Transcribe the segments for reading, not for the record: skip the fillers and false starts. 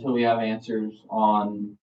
until we have answers on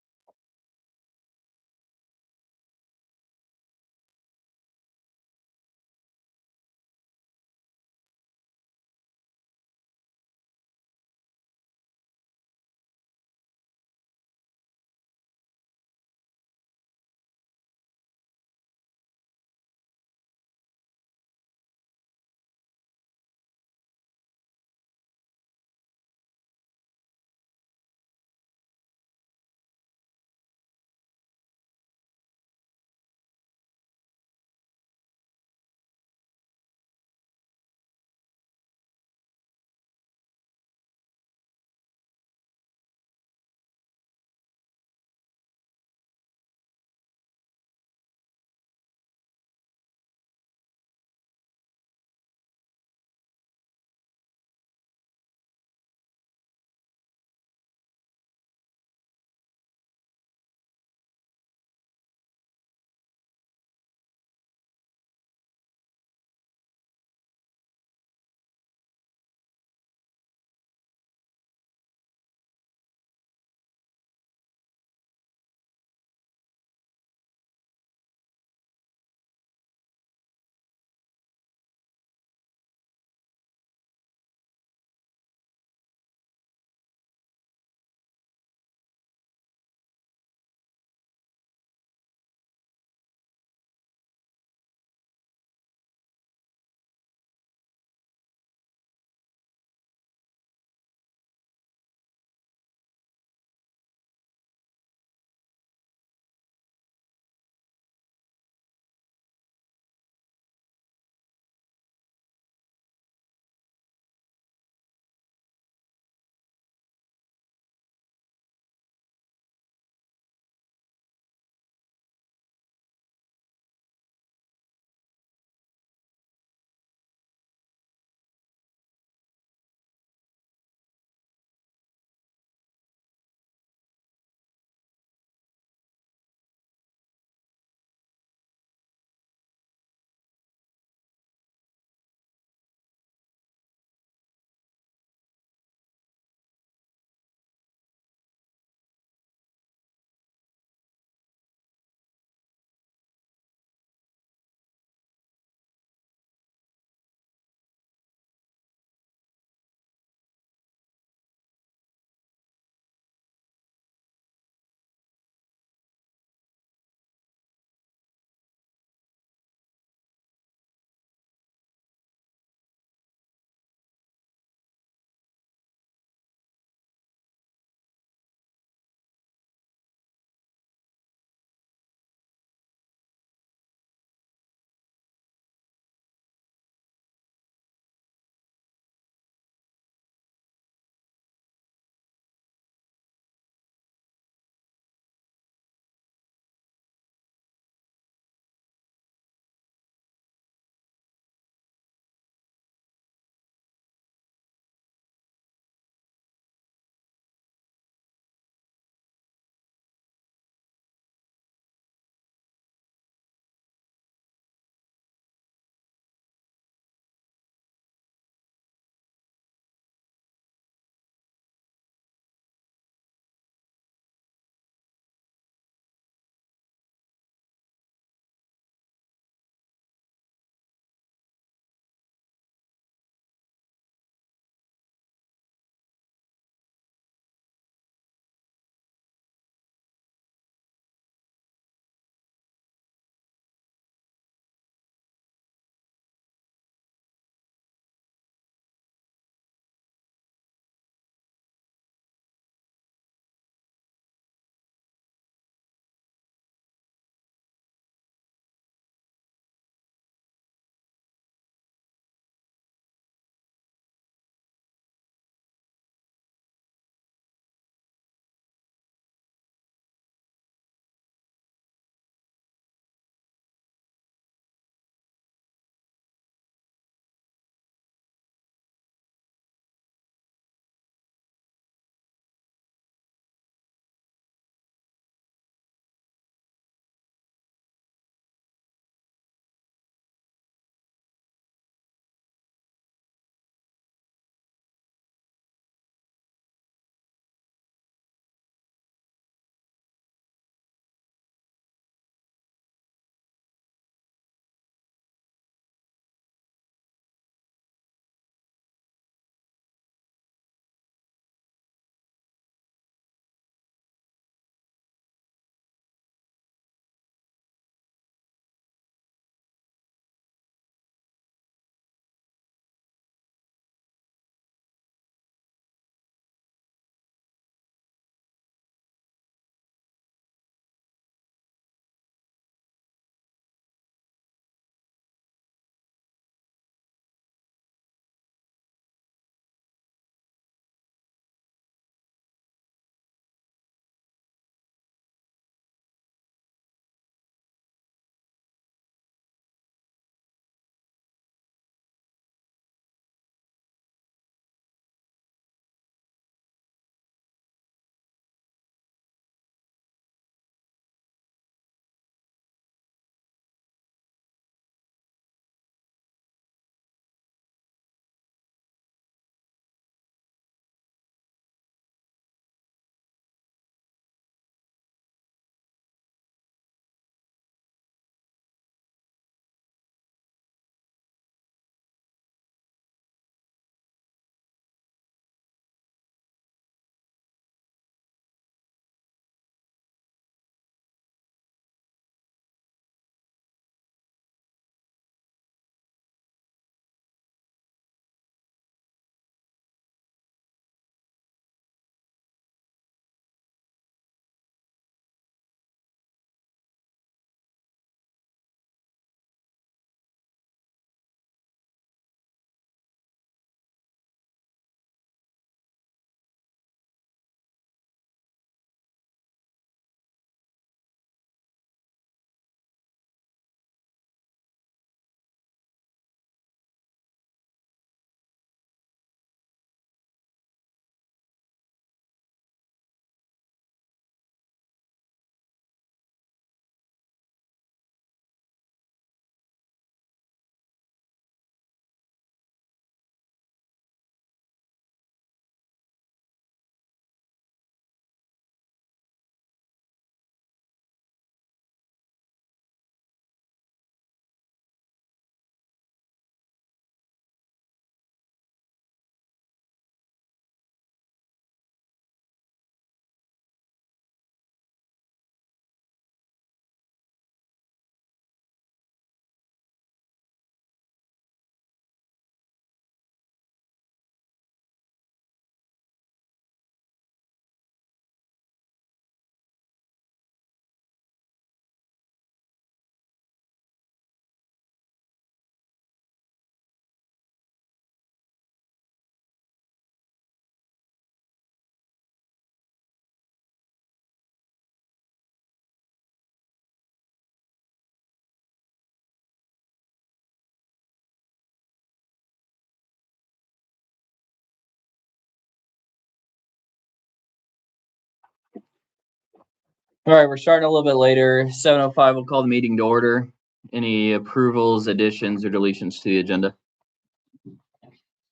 All right, we're starting a little bit later. 7:05, we'll call the meeting to order. Any approvals, additions, or deletions to the agenda?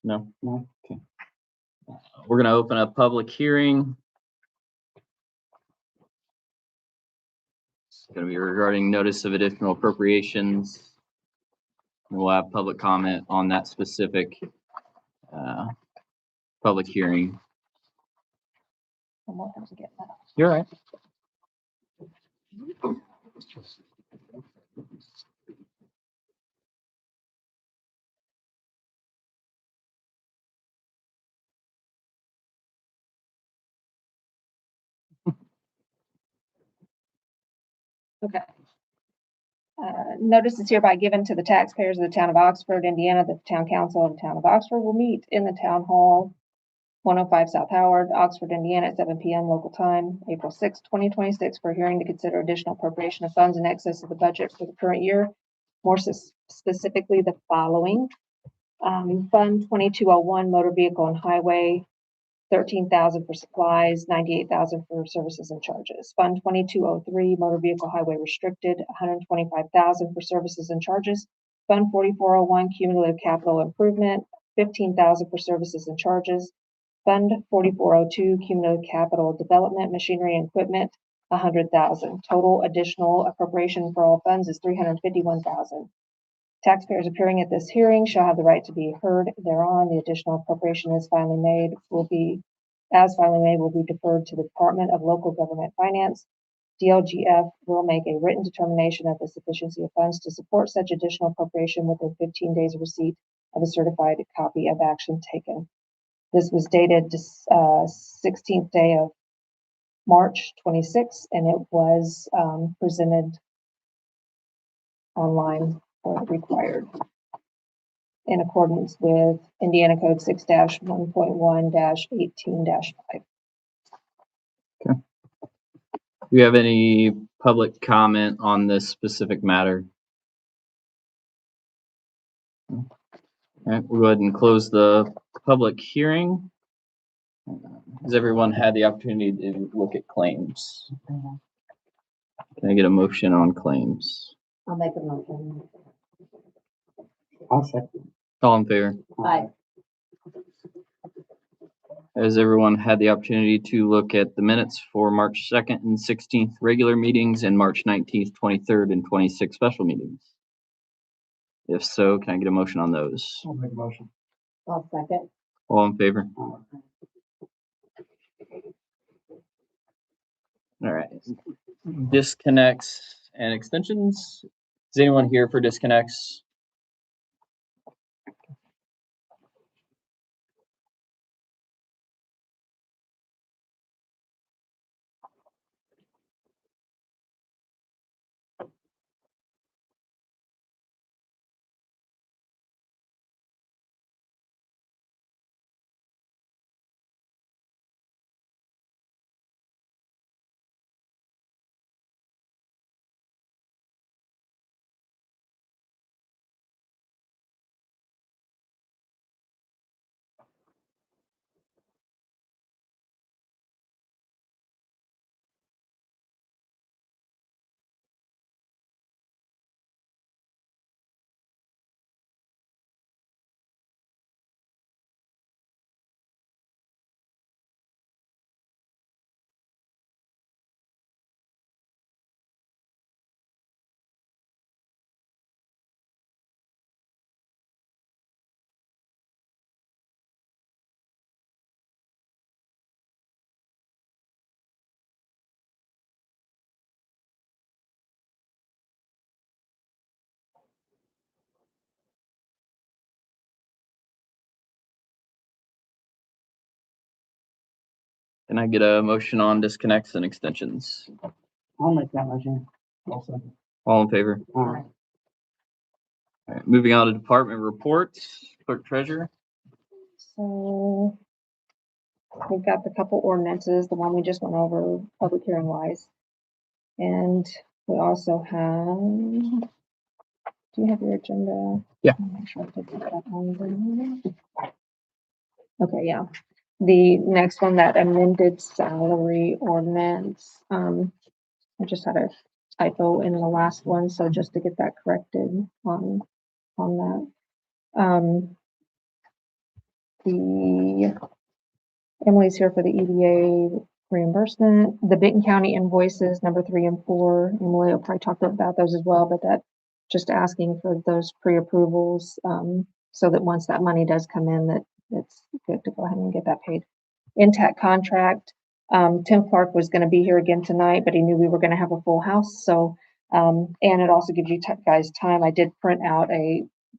No? No. Okay. We're gonna open a public hearing. It's gonna be regarding notice of additional appropriations. And we'll have public comment on that specific public hearing. You're right. Okay. Notice is hereby given to the taxpayers of the town of Oxford, Indiana, that the town council of the town of Oxford will meet in the town hall, 105 South Howard, Oxford, Indiana, at 7 p.m. local time, April 6, 2026, for a hearing to consider additional appropriation of funds in excess of the budget for the current year. More specifically, the following. Fund 2201, motor vehicle and highway, 13,000 for supplies, 98,000 for services and charges. Fund 2203, motor vehicle highway restricted, 125,000 for services and charges. Fund 4401, cumulative capital improvement, 15,000 for services and charges. Fund 4402, cumulative capital development, machinery and equipment, 100,000. Total additional appropriation for all funds is 351,000. Taxpayers appearing at this hearing shall have the right to be heard thereon. The additional appropriation as finally made will be deferred to the Department of Local Government Finance. DLGF will make a written determination of the sufficiency of funds to support such additional appropriation within 15 days of receipt of a certified copy of action taken. This was dated 16th day of March 26, and it was presented online or required in accordance with Indiana Code 6-1.1-18-5. Okay. Do you have any public comment on this specific matter? All right, we'll go ahead and close the public hearing. Has everyone had the opportunity to look at claims? Can I get a motion on claims? I'll make a motion. I'll second. All in favor? Aye. Has everyone had the opportunity to look at the minutes for March 2nd and 16th regular meetings and March 19th, 23rd, and 26th special meetings? If so, can I get a motion on those? I'll make a motion. I'll second. All in favor? All right. Disconnects and extensions. Is anyone here for disconnects? Can I get a motion on disconnects and extensions? I'll make that motion. I'll second. All in favor? Aye. All right, moving on to department reports. Clerk-treasurer. So we've got the couple ordinances, the one we just went over public hearing wise. And we also have, do you have your agenda? Yeah. Make sure I did put that on there. Okay, yeah. The next one, that amended salary ordinance. I just had a typo in the last one, so just to get that corrected on that. The Emily's here for the EDA reimbursement. The Benton County invoices, number 3 and 4. Emily will probably talk about those as well, but that just asking for those pre-approvals, so that once that money does come in, that it's good to go ahead and get that paid. Intact contract. Tim Clark was going to be here again tonight, but he knew we were going to have a full house. So, and it also gives you guys time. I did print out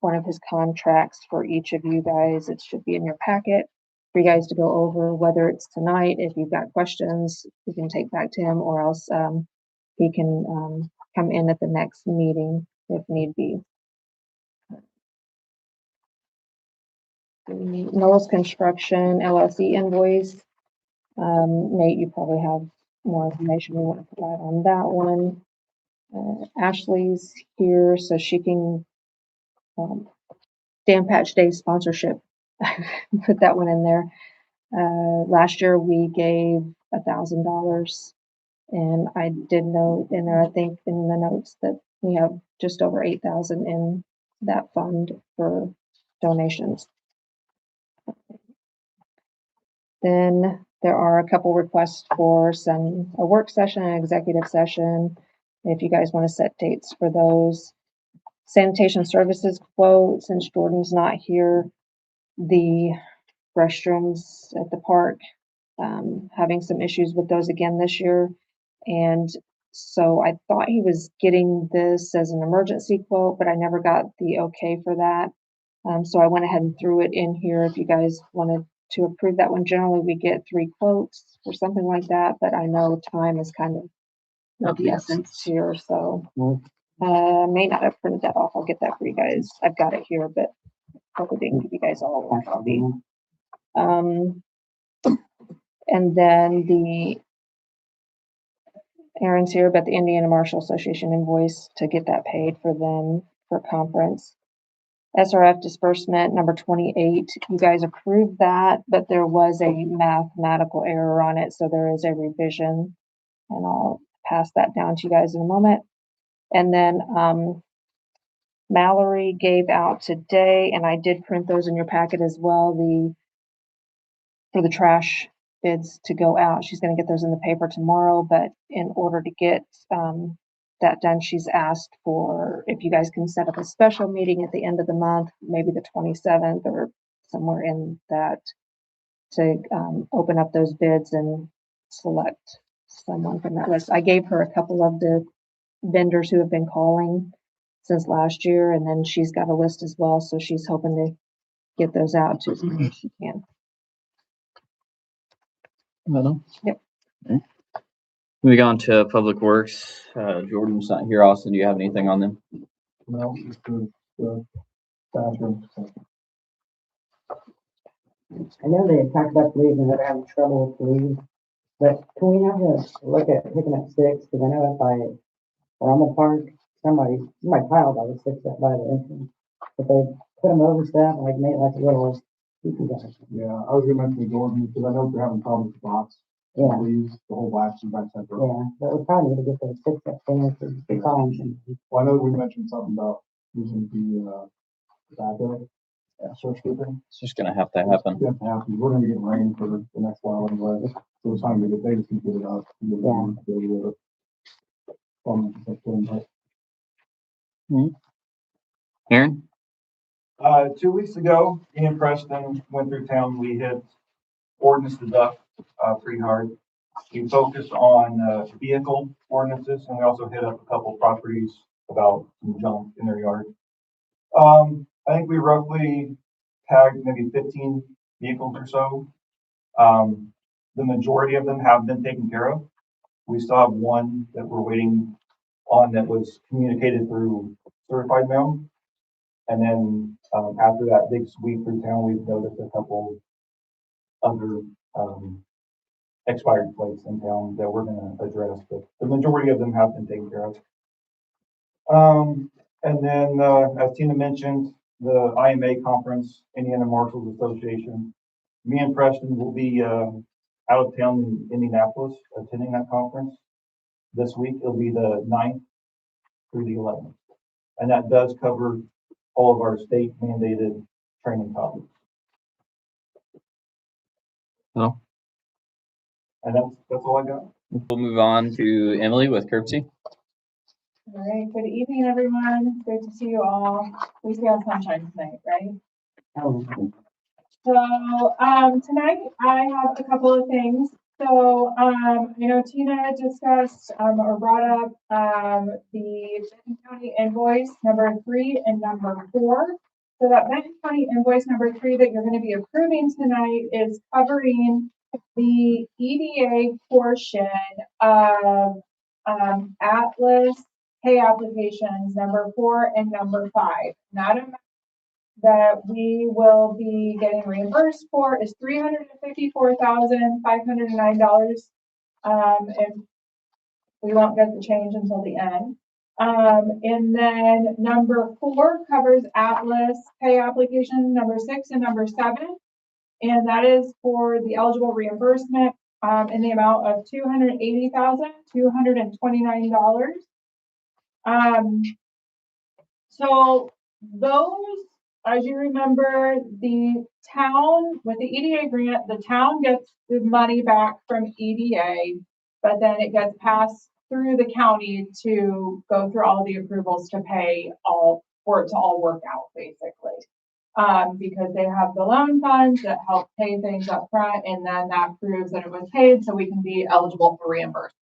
one of his contracts for each of you guys. It should be in your packet for you guys to go over, whether it's tonight. If you've got questions, you can take back to him, or else he can come in at the next meeting if need be. Knowles Construction LLC invoice. Nate, you probably have more information you want to provide on that one. Ashley's here, so she can Dan Patch Day sponsorship. Put that one in there. Last year we gave $1,000, and I did note in there, I think in the notes, that we have just over 8,000 in that fund for donations. Then there are a couple requests for a work session, an executive session, if you guys want to set dates for those. Sanitation services quote, since Jordan's not here, the restrooms at the park, having some issues with those again this year. And so I thought he was getting this as an emergency quote, but I never got the okay for that. So I went ahead and threw it in here if you guys wanted to approve that one. Generally, we get 3 quotes or something like that, but I know time is kind of the essence here, so may not have printed that off. I'll get that for you guys. I've got it here, but probably didn't give you guys all one copy. And then Aaron's here, but the Indiana Marshal Association invoice to get that paid for them for conference. SRF disbursement number 28, you guys approved that, but there was a mathematical error on it, so there is a revision, and I'll pass that down to you guys in a moment. And then Mallory gave out today, and I did print those in your packet as well, for the trash bids to go out. She's going to get those in the paper tomorrow, but in order to get that done, she's asked for if you guys can set up a special meeting at the end of the month, maybe the 27th or somewhere in that, to open up those bids and select someone from that list. I gave her a couple of the vendors who have been calling since last year, and then she's got a list as well, so she's hoping to get those out to as many as she can. Yep. Okay. Moving on to Public Works, Jordan's not here. Austin, do you have anything on them? No, just the bathroom. I know they had talked about leaves and they're having trouble with leaves, but can we have a look at picking up sticks? Because I know if by Rommel Park, somebody piled all the sticks up by the entrance, but they put them over stuff, like made like a little. Yeah, I was gonna mention Jordan, because I know they're having problems with box. Yeah. Leaves, the whole blast and back center. Yeah, but we probably need to get those sticks up there for the columns. Well, I know we mentioned something about using the backhoe. Yeah, search sweeping. It's just gonna have to happen. It's gonna happen. We're gonna get rain for the next while anyway. So it's time to get, they just keep it up. Aaron? 2 weeks ago, me and Preston went through town. We hit ordinance deduct pretty hard. We focused on vehicle ordinances, and we also hit up a couple properties about some junk in their yard. I think we roughly tagged maybe 15 vehicles or so. The majority of them have been taken care of. We still have one that we're waiting on that was communicated through certified mail. And then after that big sweep through town, we've noticed a couple other expired plates in town that we're going to address, but the majority of them have been taken care of. And then, as Tina mentioned, the IMA conference, Indiana Marshals Association, me and Preston will be out of town in Indianapolis attending that conference. this week. It'll be the 9th through the 11th. And that does cover all of our state mandated training topics. No. And that's all I got. We'll move on to Emily with courtesy. All right, good evening, everyone. Great to see you all. We see our sunshine tonight, right? Oh, So, tonight I have a couple of things. So, I know Tina discussed, or brought up, the Benton County invoice number 3 and number 4. So that Benton County invoice number 3 that you're gonna be approving tonight is covering the EDA portion of, Atlas pay applications number 4 and number 5. Not a that we will be getting reimbursed for is $354,509. And we won't get the change until the end. And then number 4 covers Atlas pay application number 6 and number 7. And that is for the eligible reimbursement in the amount of $280,229. So those, as you remember, the town, with the EDA grant, the town gets the money back from EDA, but then it gets passed through the county to go through all the approvals to pay all, for it to all work out, basically. Because they have the loan funds that help pay things up front, and then that proves that it was paid, so we can be eligible for reimbursement.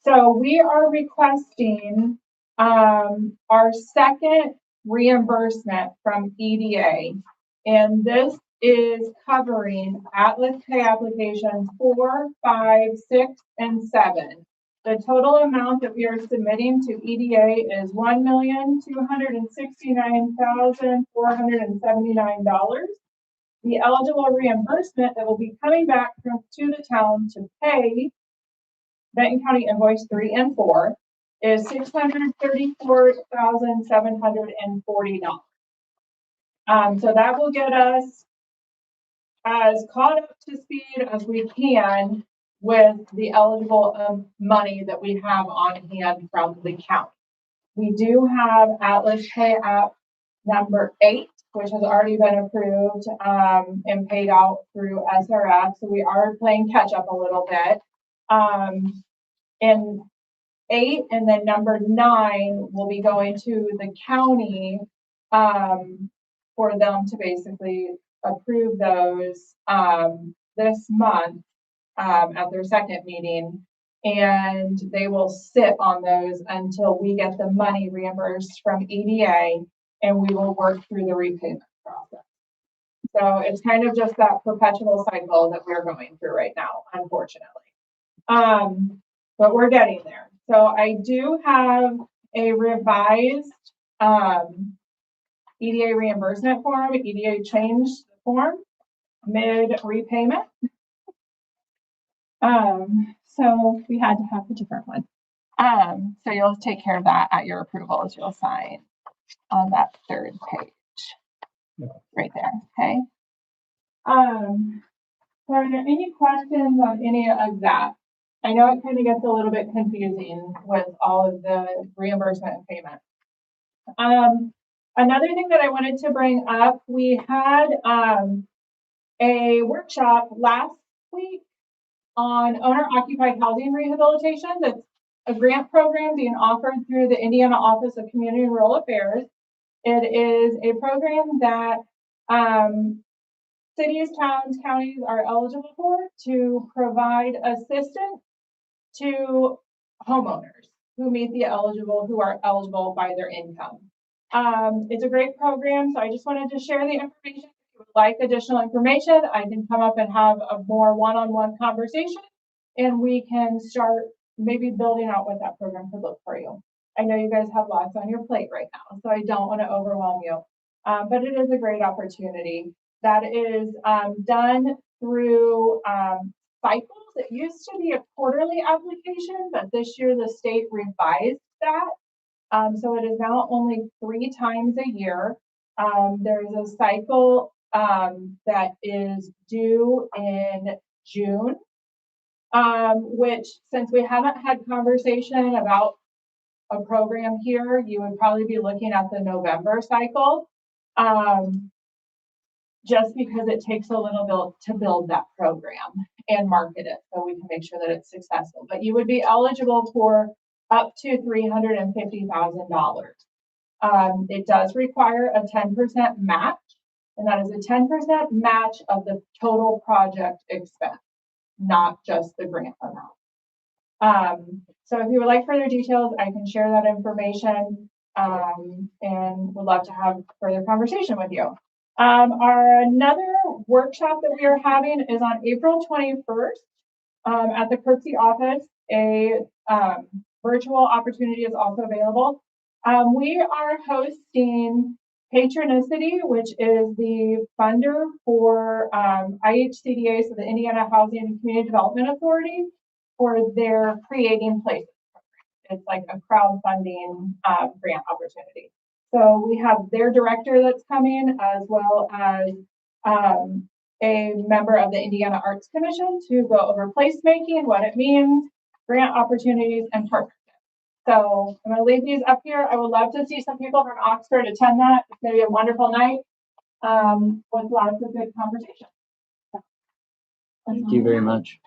So we are requesting our second reimbursement from EDA, and this is covering Atlas pay applications 4, 5, 6, and 7. The total amount that we are submitting to EDA is $1,269,479. The eligible reimbursement that will be coming back to the town to pay Benton County invoice 3 and 4 is $634,740. So that will get us as caught up to speed as we can with the eligible money that we have on hand from the county. We do have Atlas Pay App number 8, which has already been approved and paid out through SRF. So we are playing catch up a little bit. And 8 and then number 9 will be going to the county for them to basically approve those this month at their second meeting, and they will sit on those until we get the money reimbursed from EDA, and we will work through the repayment process. So it's kind of just that perpetual cycle that we're going through right now, unfortunately. But we're getting there. So I do have a revised EDA reimbursement form. EDA changed the form mid-repayment. So we had to have a different one. So you'll take care of that at your approvals. You'll sign on that 3rd page. Right there, okay? So are there any questions on any of that? I know it kind of gets a little bit confusing with all of the reimbursement and payment. Another thing that I wanted to bring up, we had a workshop last week on owner-occupied housing rehabilitation. That's a grant program being offered through the Indiana Office of Community and Rural Affairs. It is a program that cities, towns, counties are eligible for to provide assistance to homeowners who are eligible by their income. It's a great program, so I just wanted to share the information. If you would like additional information, I can come up and have a more one-on-one conversation, and we can start maybe building out what that program could look for you. I know you guys have lots on your plate right now, so I don't want to overwhelm you, but it is a great opportunity that is done through cycles. It used to be a quarterly application, but this year the state revised that. So it is now only 3 times a year. There's a cycle that is due in June, which since we haven't had conversation about a program here, you would probably be looking at the November cycle. Just because it takes a little bit to build that program and market it so we can make sure that it's successful. But you would be eligible for up to $350,000. It does require a 10% match, and that is a 10% match of the total project expense, not just the grant amount. So if you would like further details, I can share that information, and would love to have further conversation with you. Another workshop that we are having is on April 21st at the Clerk's office. A virtual opportunity is also available. We are hosting Patronicity, which is the funder for IHCDA, so the Indiana Housing and Community Development Authority, for their Creating Places program. It's like a crowdfunding grant opportunity. So we have their director that's coming, as well as a member of the Indiana Arts Commission to go over placemaking, what it means, grant opportunities, and partnerships. So I'm going to leave these up here. I would love to see some people from Oxford attend that. It's going to be a wonderful night with lots of good conversation. Thank you very much.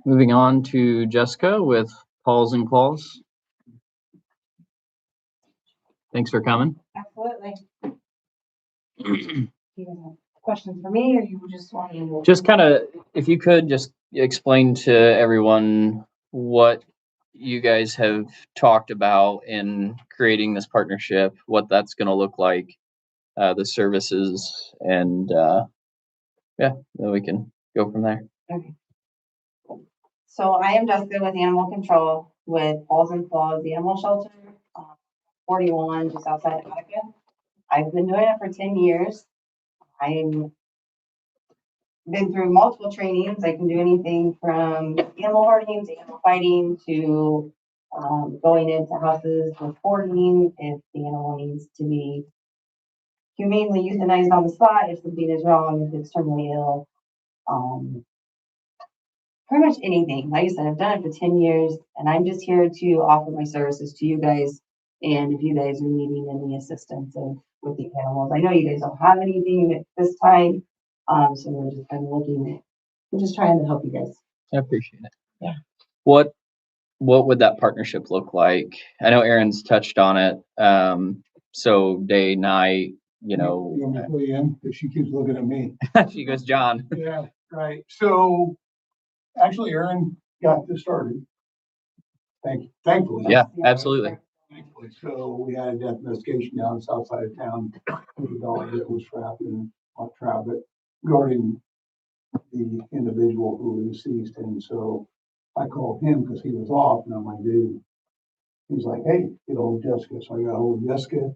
Moving on to Jessica with Paws and Claws. Thanks for coming. Absolutely. Do you have questions for me, or you just want to? Just kind of, if you could just explain to everyone what you guys have talked about in creating this partnership, what that's going to look like, the services, and yeah, then we can go from there. Okay. So I am Jessica with Animal Control with Paws and Claws, the animal shelter, 41, just outside of Utica. I've been doing it for 10 years. I've been through multiple trainings. I can do anything from animal hoarding to animal fighting to going into houses reporting if the animal needs to be humanely euthanized on the spot, if something is wrong, if it's terminally ill. Pretty much anything. Like I said, I've done it for 10 years, and I'm just here to offer my services to you guys. And if you guys are needing any assistance with the animals, I know you guys don't have anything at this time, so we're just kind of looking at, we're just trying to help you guys. I appreciate it. Yeah. What would that partnership look like? I know Erin's touched on it. So day, night, you know. You want me to weigh in? Because she keeps looking at me. She goes, John. Yeah, right. So actually, Erin got this started. Thankfully. Yeah, absolutely. Thankfully. So we had a death investigation down south side of town with a dog that was trapped in, not trapped, but guarding the individual who was deceased. And so I called him because he was off, and I'm like, dude, he's like, hey, get hold of Jessica. So I got hold of Jessica.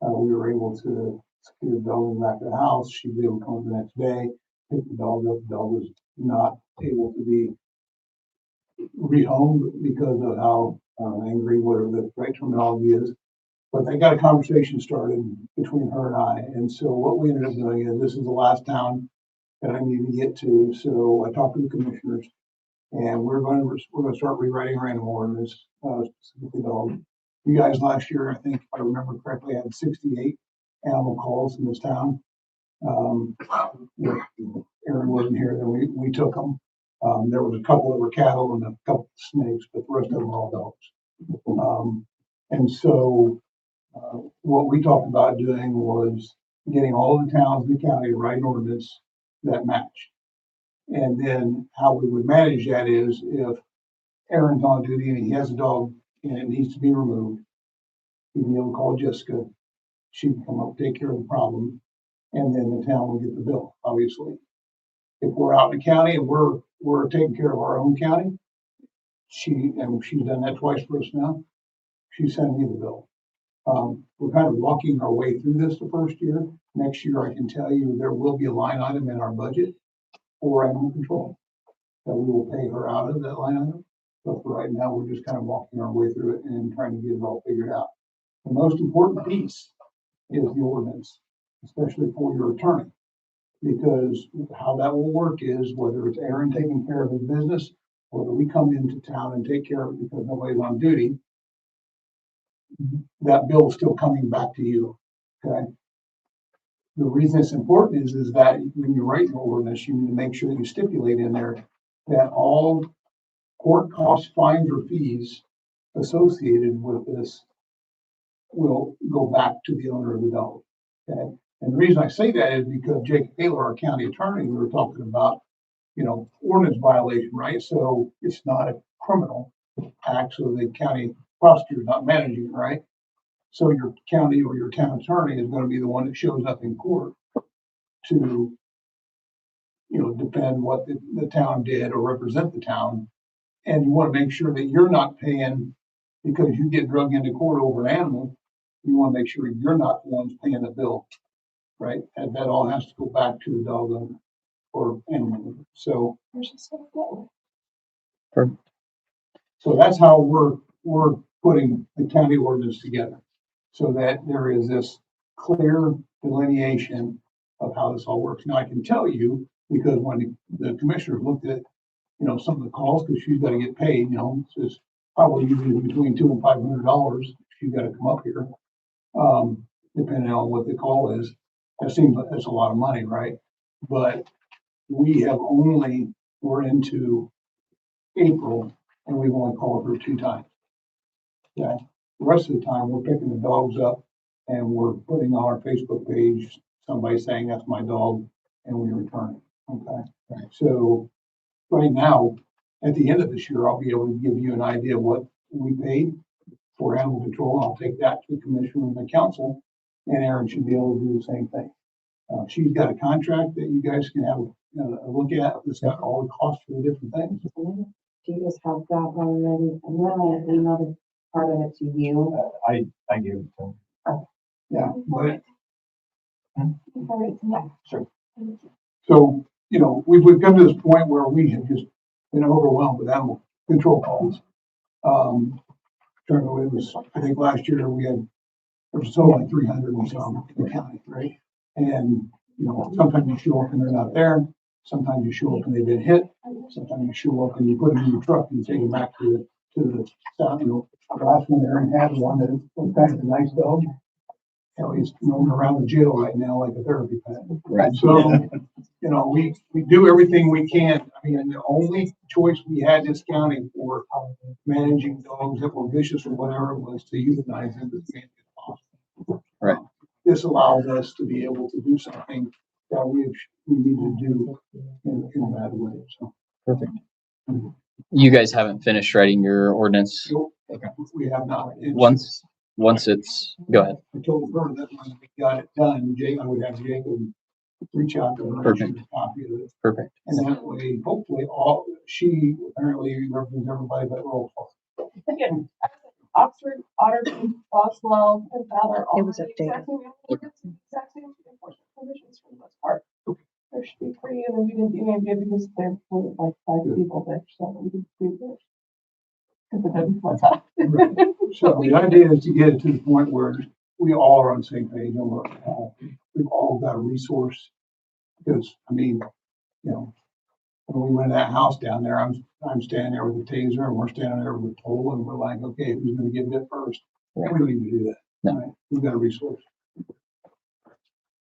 We were able to secure the dog in the back of the house. She was able to come the next day, pick the dog up. The dog was not able to be rehomed because of how angry, whatever the right terminology is. But they got a conversation started between her and I. And so what we ended up doing is, this is the last town that I need to get to. So I talked to the commissioners, and we're going to start rewriting our animal ordinance, specifically dog. You guys last year, I think, if I remember correctly, had 68 animal calls in this town. If Erin wasn't here, then we took them. There was a couple that were cattle and a couple of snakes, but the rest of them were all dogs. And so what we talked about doing was getting all the towns in the county to write an ordinance that match. And then how we would manage that is, if Erin's on duty and he has a dog and it needs to be removed, he'd be able to call Jessica. She can come up, take care of the problem, and then the town will get the bill, obviously. If we're out in the county and we're taking care of our own county, she's done that twice for us now, she's sending me the bill. We're kind of walking our way through this the first year. Next year, I can tell you there will be a line item in our budget for animal control that we will pay her out of that line item. But for right now, we're just kind of walking our way through it and trying to get it all figured out. The most important piece is the ordinance, especially for your attorney. Because how that will work is whether it's Aaron taking care of his business, whether we come into town and take care of it because nobody's on duty, that bill is still coming back to you, okay? The reason it's important is that when you write an ordinance, you need to make sure that you stipulate in there that all court costs, fines, or fees associated with this will go back to the owner of the dog, okay? And the reason I say that is because Jake Taylor, our county attorney, we were talking about, ordinance violation, right? So it's not a criminal act, so the county prosecutor is not managing it, right? So your county or your town attorney is gonna be the one that shows up in court to, defend what the town did or represent the town. And you wanna make sure that you're not paying because you get drug into court over an animal. You wanna make sure you're not the ones paying the bill, right? And that all has to go back to the dog owner or animal owner. So that's how we're putting the county ordinance together, so that there is this clear delineation of how this all works. Now, I can tell you, because when the commissioner looked at, some of the calls, because she's got to get paid, it's probably usually between $200 and $500. She's got to come up here, depending on what the call is. That seems like that's a lot of money, right? But we're into April, and we've only called her 2 times. Okay, the rest of the time, we're picking the dogs up and we're putting on our Facebook page, somebody saying that's my dog, and we return it, okay? So right now, at the end of this year, I'll be able to give you an idea of what we paid for animal control. I'll take that to the commissioner and the council, and Aaron should be able to do the same thing. She's got a contract that you guys can have a look at. It's got all the costs for the different things. Do you just have that already? And then I another part of it to you. I gave it to him. Yeah, but Sure. so, we've come to this point where we have just been overwhelmed with animal control calls. It was, I think last year there was something like 300 and some in the county, right? And, sometimes you show up and they're not there. Sometimes you show up and they've been hit. Sometimes you show up and you put them in your truck and you take them back to the stop. The last one Aaron had one that was kind of a nice dog. He's roaming around the jail right now like a therapy pet. Right. So, we do everything we can. I mean, the only choice we had in this county for managing dogs that were vicious or whatever was to euthanize them as many as possible. Right. This allows us to be able to do something that we need to do in a bad way, so. Perfect. You guys haven't finished writing your ordinance? Nope, we have not. Once it's, go ahead. I told her that when we got it done, I would have Jacob reach out to her. Perfect. A copy of it. Perfect. And that way, hopefully, she apparently represents everybody but roll call. Again, Oxford, Otterton, Boswell, and Fowler all It was have the exact updated. same ordinance, exact same enforcement provisions for the most part. There should be 3, and then we didn't do any because there's like 5 people there, so we didn't do this. Because it doesn't what's up. Right. So the idea is to get it to the point where we all are on the same page and we've all got a resource. Because, I mean, when we went to that house down there, I'm standing there with a taser and we're standing there with a pole and we're like, okay, who's gonna get bit first? And we don't need to do that. No. Right? We've got a resource.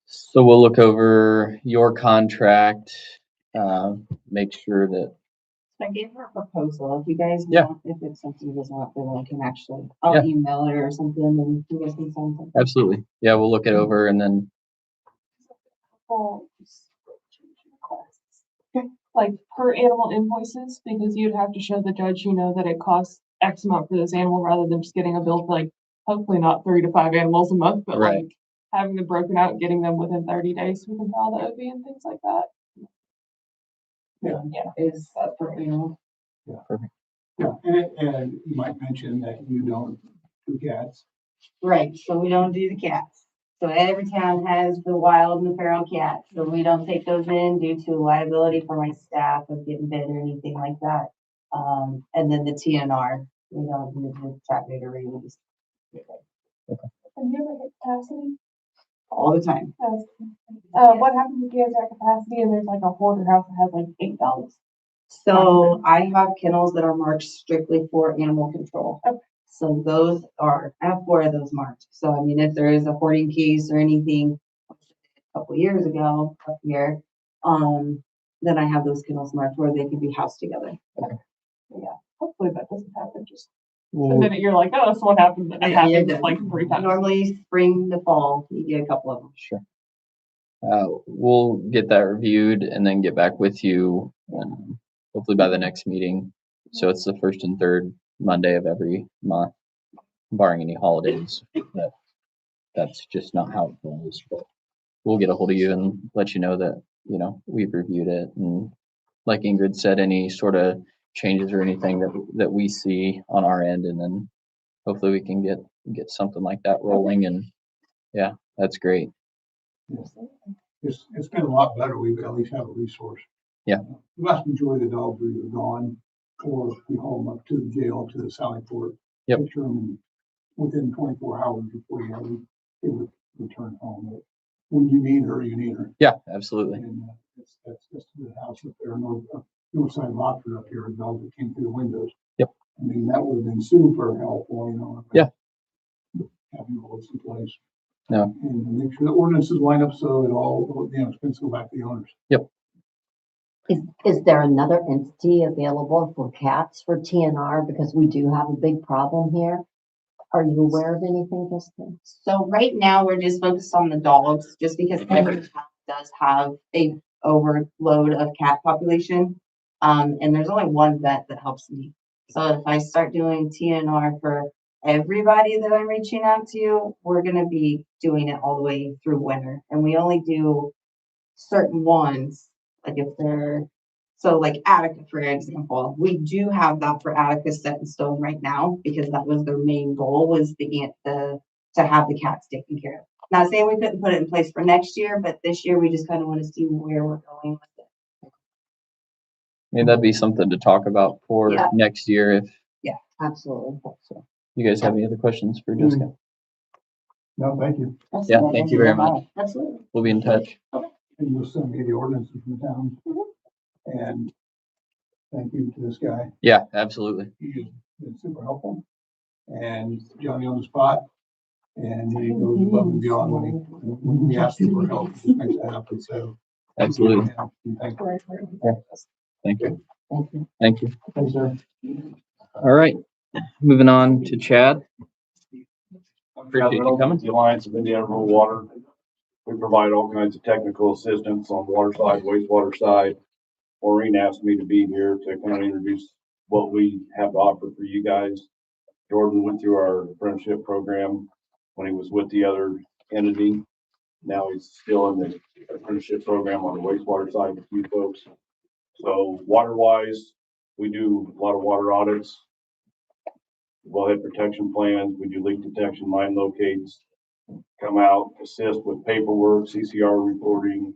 So we'll look over your contract, make sure that, I gave her a proposal. If you guys Yeah. want, if it's something you guys want, then I can actually, I'll email it or something and you guys can sign something. absolutely. Yeah, we'll look it over and then, Like per animal invoices, because you'd have to show the judge, that it costs X amount for this animal rather than just getting a bill for like, hopefully not 3 to 5 animals a month, but Right. like having them broken out, getting them within 30 days, we can file the OB and things like that. Yeah. Is that for animal? Yeah, and you might mention that you don't do cats. Right, so we don't do the cats. So every town has the wild and the feral cats, so we don't take those in due to liability for my staff of getting bit or anything like that. And then the TNR, we don't do the trap neuter release. Have you ever hit capacity? all the time. What happens if you guys are at capacity and there's like a hoarder house that has like 8 dogs? So I have kennels that are marked strictly for animal control. So I have 4 of those marked. So I mean, if there is a hoarding case or anything a couple years ago up here, then I have those kennels marked where they can be housed together. Hopefully that doesn't happen, just the We'll, minute you're like, oh, this one happened, then it Yeah, happens yeah. like 3 times. Normally spring to fall, you get a couple of them. sure. We'll get that reviewed and then get back with you, hopefully by the next meeting. So it's the first and third Monday of every month, barring any holidays. That's just not how it goes, but we'll get a hold of you and let you know that, we've reviewed it. And like Ingrid said, any sort of changes or anything that we see on our end, and then hopefully we can get something like that rolling. And yeah, that's great. It's been a lot better. We at least have a resource. Yeah. The vast majority of the dogs are either gone or we haul them up to the jail, to the Sally Port. Yep. Picture them in within 24 hours before they would return home. But when you need her, you need her. Yeah, absolutely. And that's just the house up there, north side of Rockford up here, a dog that came through the windows. Yep. I mean, that would have been super helpful, Yeah. Having all this in place. Yeah. And make sure the ordinances line up so it all, it's going to go back to the owners. Is there another entity available for cats for TNR? Because we do have a big problem here. Are you aware of anything, Jessica? So right now, we're just focused on the dogs, just because every town does have a overload of cat population. And there's only one vet that helps me. So if I start doing TNR for everybody that I'm reaching out to, we're gonna be doing it all the way through winter. And we only do certain ones, like if they're, so like Attica, for example, we do have that for Attica set in stone right now, because that was their main goal, was to have the cats taken care of. Not saying we couldn't put it in place for next year, but this year we just kind of want to see where we're going with it. Maybe that'd be something to talk about for Yeah. next year if Absolutely. so. You guys have any other questions for Jessica? No, thank you. Yeah, thank you very much. Absolutely. We'll be in touch. And you'll send me the ordinances from the town. And thank you to this guy. Yeah, absolutely. He's been super helpful. And Johnny on the spot. And he goes above and beyond when he asks you for help, he just makes it happen. So. Absolutely. Thank you. Thank you. Thank you. Thank you. Thanks, sir. All right, moving on to Chad. Appreciate you coming. The Alliance of Indiana Rural Water. We provide all kinds of technical assistance on the water side, wastewater side. Maureen asked me to be here to kind of introduce what we have to offer for you guys. Jordan went through our apprenticeship program when he was with the other entity. Now he's still in the apprenticeship program on the wastewater side with you folks. So water wise, we do a lot of water audits, wellhead protection plans. We do leak detection, line locates, come out, assist with paperwork, CCR reporting,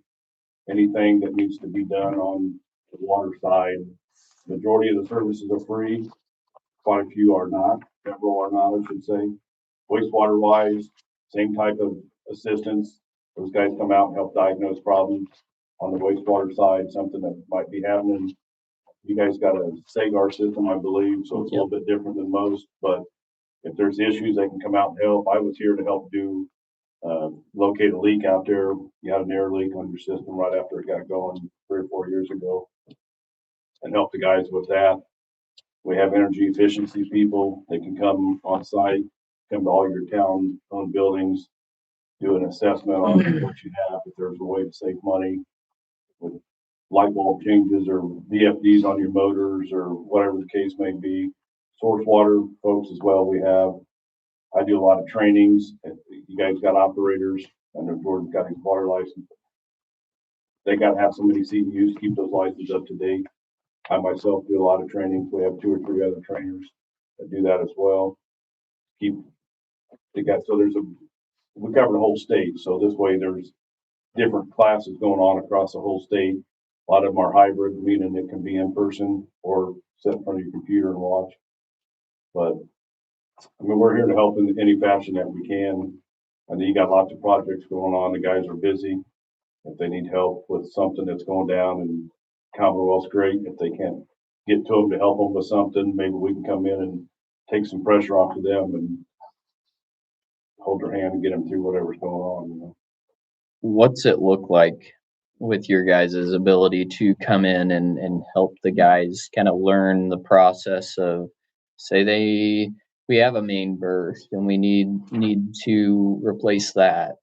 anything that needs to be done on the water side. Majority of the services are free. Quite a few are not. Several are not, I should say. Wastewater wise, same type of assistance. Those guys come out and help diagnose problems on the wastewater side, something that might be happening. You guys got a SAGAR system, I believe, so it's a little bit different than most, but if there's issues, they can come out and help. I was here to help locate a leak out there. You had an air leak on your system right after it got going 3 or 4 years ago, and help the guys with that. We have energy efficiency people. They can come on site, come to all your town-owned buildings, do an assessment on what you have, if there's a way to save money with light bulb changes or VFDs on your motors or whatever the case may be. Source water folks as well we have. I do a lot of trainings. You guys got operators. I know Jordan's got his water license. They got to have so many CEUs to keep those licenses up to date. I myself do a lot of trainings. We have 2 or 3 other trainers that do that as well. We cover the whole state. So this way there's different classes going on across the whole state. A lot of them are hybrid, meaning it can be in person or sit in front of your computer and watch. But I mean, we're here to help in any fashion that we can. And then you got lots of projects going on. The guys are busy. If they need help with something that's going down, and Commonwealth's great. If they can't get to them to help them with something, maybe we can come in and take some pressure off of them and hold their hand and get them through whatever's going on, you know. What's it look like with your guys' ability to come in and help the guys kind of learn the process of, say we have a main burst and we need to replace that.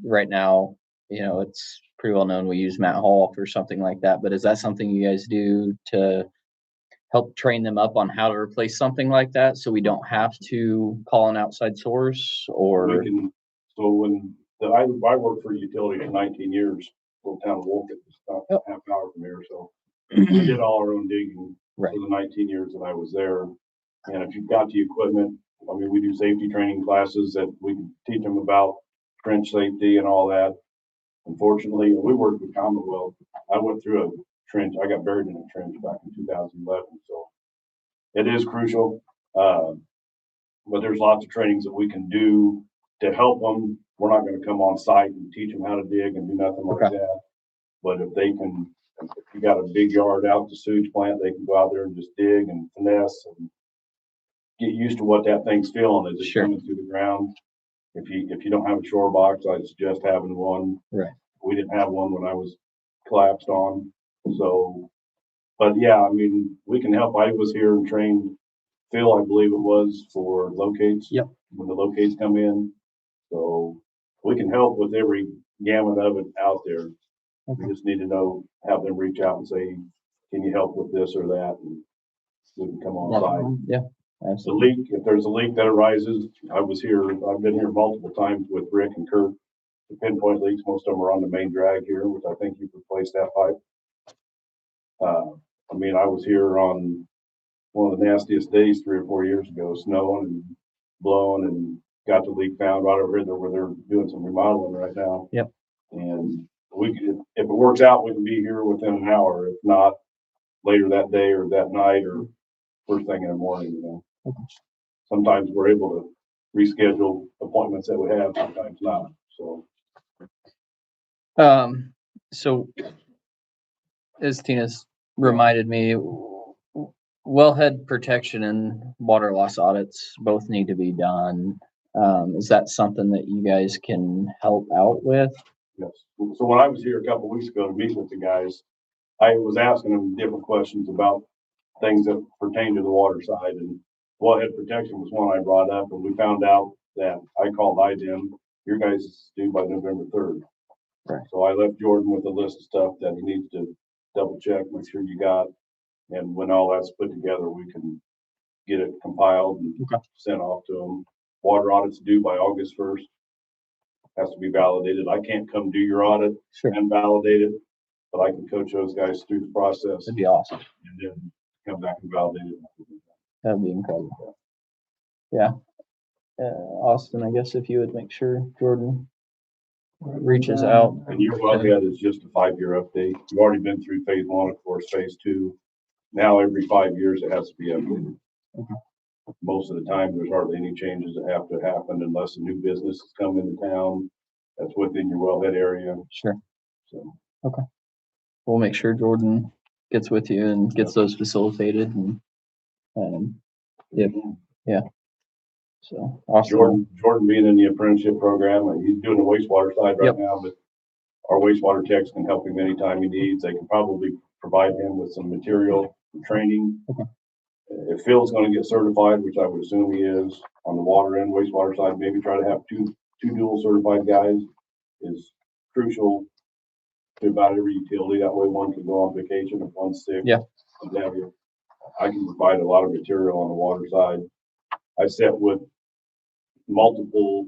Right now, you know, it's pretty well known we use Matt Hall for something like that, but is that something you guys do to help train them up on how to replace something like that so we don't have to call an outside source? Or We can, so when I worked for a utility for 19 years, for the town of Wolcott, it's about Yep. half an hour from here, so we did all our own digging Right. for the 19 years that I was there. And if you've got the equipment, I mean, we do safety training classes that we can teach them about trench safety and all that. Unfortunately, we worked with Commonwealth. I went through a trench. I got buried in a trench back in 2011, so it is crucial. But there's lots of trainings that we can do to help them. We're not going to come on site and teach them how to dig and do nothing like Okay. that. But if they can, if you got a big yard out at the sewage plant, they can go out there and just dig and finesse and get used to what that thing's feeling as it's Sure. coming through the ground. If you don't have a shore box, I suggest having one. Right. We didn't have one when I was collapsed on. So, but yeah, I mean, we can help. I was here and trained Phil, I believe it was, for locates. Yep. When the locates come in. So we can help with every gamut of it out there. Okay. We just need to know, have them reach out and say, can you help with this or that? And we can come on site. Yeah, The absolutely. leak, if there's a leak that arises, I've been here multiple times with Rick and Kurt. The pinpoint leaks, most of them are on the main drag here, which I think you've replaced that pipe. I mean, I was here on one of the nastiest days 3 or 4 years ago, snowing and blowing, and got the leak found right over here where they're doing some remodeling right now. Yep. And we could, if it works out, we can be here within an hour. If not, later that day or that night or first thing in the morning, you know. Okay. Sometimes we're able to reschedule appointments that we have, sometimes not, so. So as Tina's reminded me, wellhead protection and water loss audits both need to be done. Is that something that you guys can help out with? Yes. So when I was here a couple of weeks ago to meet with the guys, I was asking them different questions about things that pertain to the water side, and wellhead protection was one I brought up, and we found out that I called IDEM, your guys is due by November 3rd. Right. So I left Jordan with a list of stuff that he needs to double check, make sure you got, and when all that's put together, we can get it compiled and sent off to them. Water audit's due by August 1st. Has to be validated. I can't come do your audit and validate it, but I can coach those guys through the process That'd be awesome. and then come back and validate it. That'd be incredible. Yeah. Austin, I guess if you would make sure Jordan reaches out. And your wellhead is just a 5-year update. You've already been through phase 1, of course, phase 2. Now every 5 years it has to be updated. Okay. Most of the time, there's hardly any changes that have to happen unless a new business has come into town that's within your wellhead area. Sure. So. Okay. We'll make sure Jordan gets with you and gets those facilitated and yeah. So awesome. Jordan being in the apprenticeship program, he's doing the wastewater side right now, but our wastewater techs can help him anytime he needs. They can probably provide him with some material and training. Okay. If Phil's going to get certified, which I would assume he is on the water and wastewater side, maybe try to have two dual certified guys is crucial to about every utility. That way one can go on vacation if one's sick. Yeah. I can provide a lot of material on the water side. I sit with multiple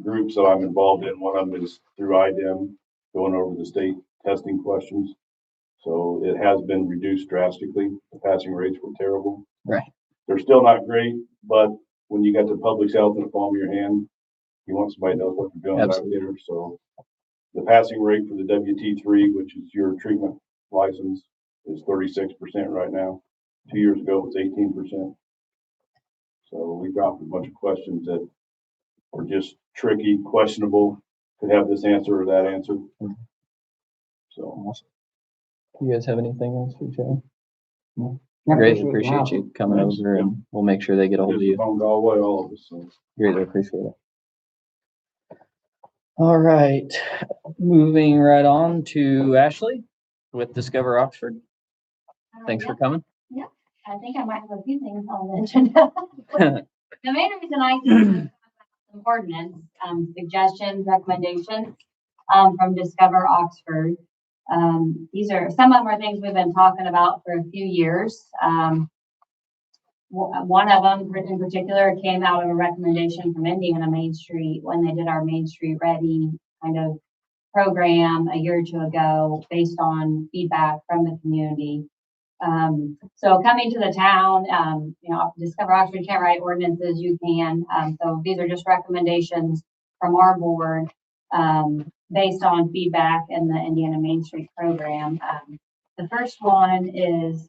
groups that I'm involved in. One of them is through IDEM, going over the state testing questions. So it has been reduced drastically. The passing rates were terrible. Right. They're still not great, but when you got the public health in the palm of your hand, you want somebody that knows what they're doing out there. So the passing rate for the WT3, which is your treatment license, is 36% right now. 2 years ago, it was 18%. So we dropped a bunch of questions that or just tricky, questionable, could have this answer or that answer. So, Do you guys have anything else for Joe? I Greatly appreciate your appreciate help. you coming Thanks. over, and we'll make sure they get a hold of just a you. phone call away, all of us, so. Greatly appreciate it. All right, moving right on to Ashley with Discover Oxford. Thanks for coming. I think I might have a few things on the agenda. The main reason I came was some ordinance, suggestions, recommendations, from Discover Oxford. These are, some of them are things we've been talking about for a few years. One of them in particular came out of a recommendation from Indiana Main Street when they did our Main Street Ready kind of program a year or two ago, based on feedback from the community. So coming to the town, Discover Oxford can't write ordinances, you can. So these are just recommendations from our board, based on feedback in the Indiana Main Street program. The first one is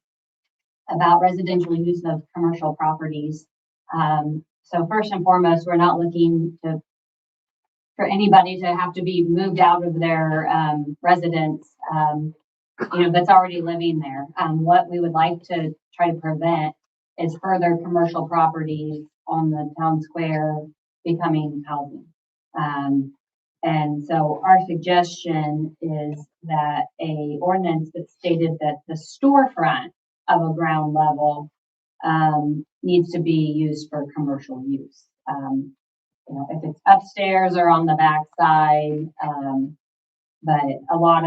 about residential use of commercial properties. So first and foremost, we're not looking for anybody to have to be moved out of their residence, that's already living there. What we would like to try to prevent is further commercial properties on the town square becoming housing. And so our suggestion is that a ordinance that stated that the storefront of a ground level needs to be used for commercial use. If it's upstairs or on the back side, but a lot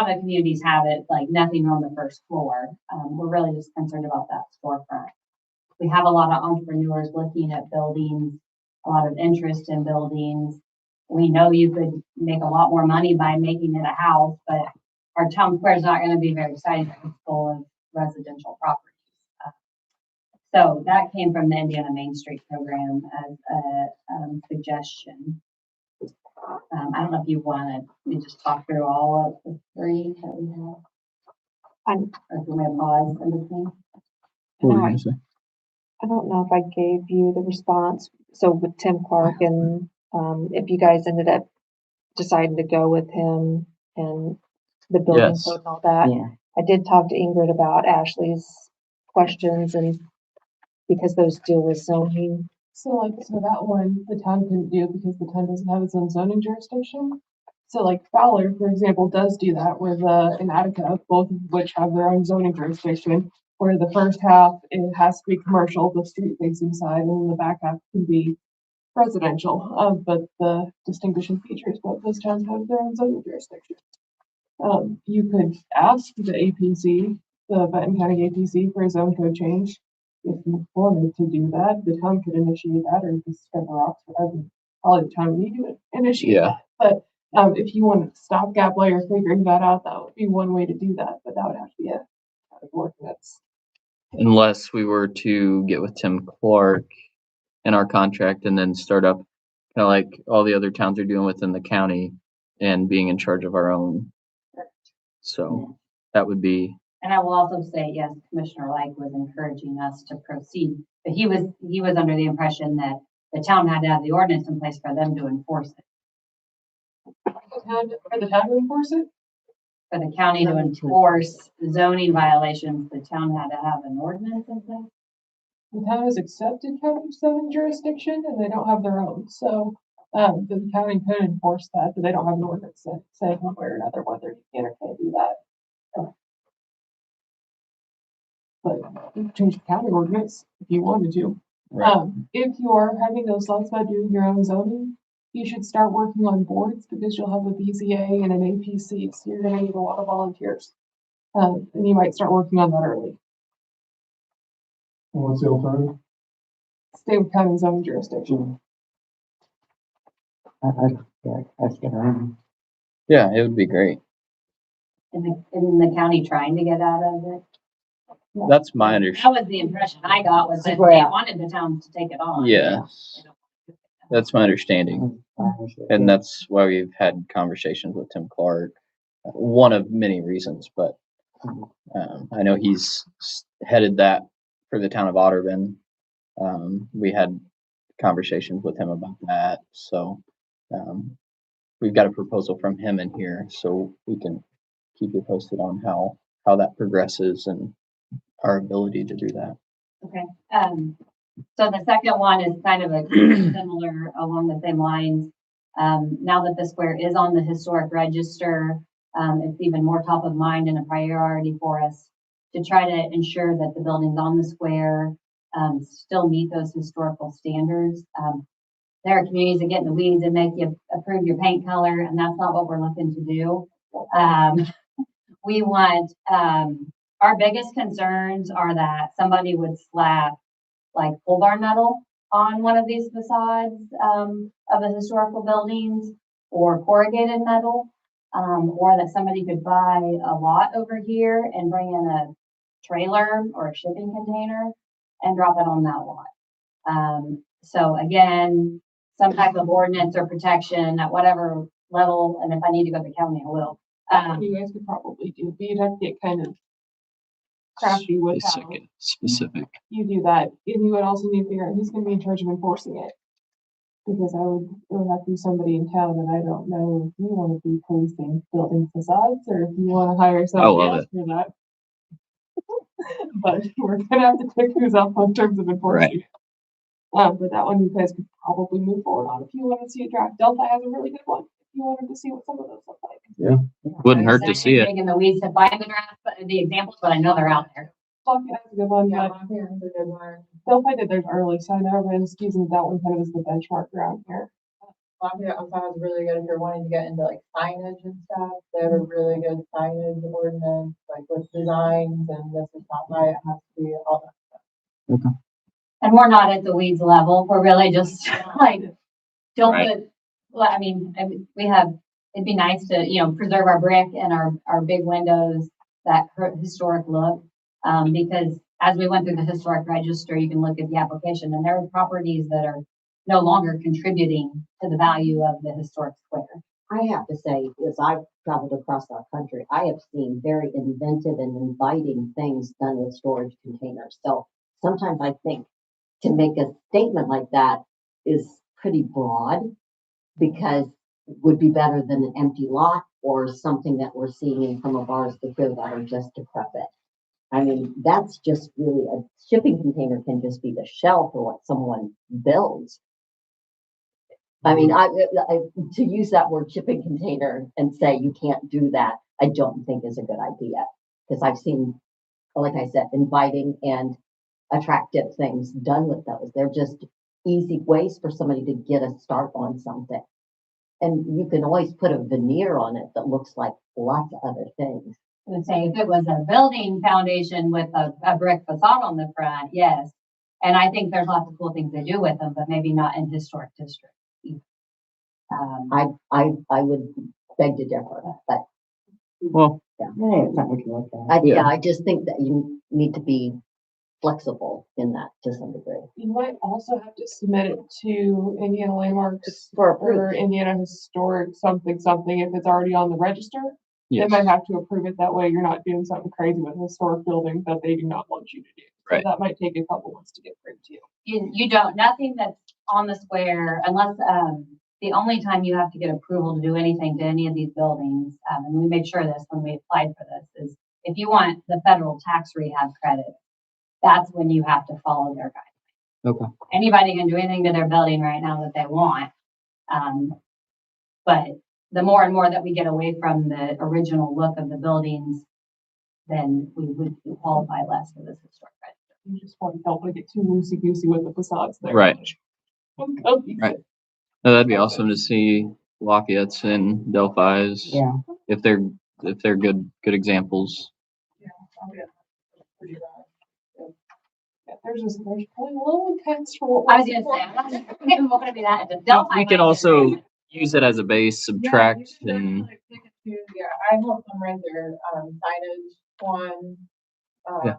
of communities have it like nothing on the first floor. We're really just concerned about that storefront. We have a lot of entrepreneurs looking at buildings, a lot of interest in buildings. We know you could make a lot more money by making it a house, but our town square is not going to be very exciting if it's full of residential properties. So that came from the Indiana Main Street program as a suggestion. I don't know if you want to just talk through all of the three that we have. Or if we may pause in between. What were you No, gonna say? I don't know if I gave you the response. So with Tim Clark, and if you guys ended up deciding to go with him and the building Yes. code and all that, Yeah. I did talk to Ingrid about Ashley's questions, and because those deal with zoning. So that one, the town couldn't do because the town doesn't have its own zoning jurisdiction. So like Fowler, for example, does do that with, in Attica, both of which have their own zoning jurisdiction, where the first half, it has to be commercial, the street facing side, and the back half can be residential. But the distinguishing features, both those towns have their own zoning jurisdiction. You could ask the APC, the Benton County APC, for a zone code change. If you wanted to do that, the town could initiate that, or Discover Oxford, probably the town need to initiate Yeah. that. But if you want to stopgap while you're figuring that out, that would be one way to do that, but that would have to be a ordinance. Unless we were to get with Tim Clark in our contract and then start up kind of like all the other towns are doing within the county and being in charge of our own. So that would be, And I will also say, yes, Commissioner Like was encouraging us to proceed, but he was under the impression that the town had to have the ordinance in place for them to enforce it. For the town to enforce it? For the county to enforce zoning violations, the town had to have an ordinance in place. The town has accepted county zoning jurisdiction and they don't have their own, so the county could enforce that, but they don't have an ordinance that says one way or another whether you can or can't do that. But you can change the county ordinance if you wanted to. right. If you are having those thoughts about doing your own zoning, you should start working on boards because you'll have a BZA and an APC, so you're gonna need a lot of volunteers. And you might start working on that early. What's the alternative? Stay with county zoning jurisdiction. That's good. Yeah, it would be great. In the county trying to get out of it. That's my That understanding. was the impression I got, was that they Yeah. wanted the town to take it on. Yeah, that's my understanding. And that's why we've had conversations with Tim Clark. One of many reasons, but I know he's headed that for the town of Otterburn. We had conversations with him about that. So, we've got a proposal from him in here, so we can keep you posted on how that progresses and our ability to do that. Okay, so the second one is kind of a similar along the same lines. Now that the square is on the historic register, it's even more top of mind and a priority for us to try to ensure that the buildings on the square still meet those historical standards. There are communities that get in the weeds and make you approve your paint color, and that's not what we're looking to do. We want, our biggest concerns are that somebody would slap like pole barn metal on one of these facades of the historical buildings, or corrugated metal, or that somebody could buy a lot over here and bring in a trailer or a shipping container and drop it on that lot. So again, some type of ordinance or protection at whatever level, and if I need to go to the county, I will. You guys could probably do, but you'd have to get kind of crafty with how Specific. you do that. And you would also need to figure out who's gonna be in charge of enforcing it. Because it would have to be somebody in town, and I don't know if you wanna be policing building facades, or if you wanna hire somebody else for that. But we're gonna have to pick who's up in terms of enforcing. But that one you guys could probably move forward on if you wanna see a draft. Delphi has a really good one, if you wanted to see what some of those look like. Yeah, wouldn't hurt to see it. In the weeds to find the draft, but the examples, but I know they're out there. Delphi has a good one, but Delphi did theirs early, so I know everyone's using that one kind of as the benchmark around here. Lafayette sounds really good if you're wanting to get into like signage and stuff. They have a really good signage ordinance, like with designs, and this is not why it has to be all that stuff. And we're not at the weeds level. We're really just like, don't Right. put, well, I mean, we have, it'd be nice to, preserve our brick and our big windows, that historic look. Because as we went through the historic register, you can look at the application, and there are properties that are no longer contributing to the value of the historic square. I have to say, as I've traveled across our country, I have seen very inventive and inviting things done with storage containers. So sometimes I think to make a statement like that is pretty broad, because it would be better than an empty lot or something that we're seeing in some of ours that are just decrepit. I mean, that's just really, a shipping container can just be the shell for what someone builds. I mean, to use that word shipping container and say you can't do that, I don't think is a good idea. Because I've seen, like I said, inviting and attractive things done with those. They're just easy ways for somebody to get a start on something. And you can always put a veneer on it that looks like lots of other things. I would say if it was a building foundation with a brick facade on the front, yes. And I think there's lots of cool things they do with them, but maybe not in historic districts. I would beg to differ, but Well, Yeah, it's something we can look at. I just think that you need to be flexible in that to some degree. You might also have to submit it to Indiana Landmarks For or Indiana Historic something, if it's already on the register. They yes, might have to approve it, that way you're not doing something crazy with a historic building that they do not want you to do. So Right. that might take a couple months to get approved to you. You don't, nothing that's on the square, unless, the only time you have to get approval to do anything to any of these buildings, and we made sure this when we applied for this, is if you want the federal tax rehab credit, that's when you have to follow their guidelines. Okay. Anybody can do anything to their building right now that they want. But the more and more that we get away from the original look of the buildings, then we would qualify less for this historic register. You just want to help like get too loosey goosey with the facades there. Right. Okay. Right. No, that'd be awesome to see Lafayette's and Delphi's, Yeah. if they're good examples. Yeah, pretty bad. Yeah, there's probably a little intense for what I was gonna say, I'm not gonna be that. We can also use it as a base, subtract, and Yeah, I help them write their signage one. Yeah.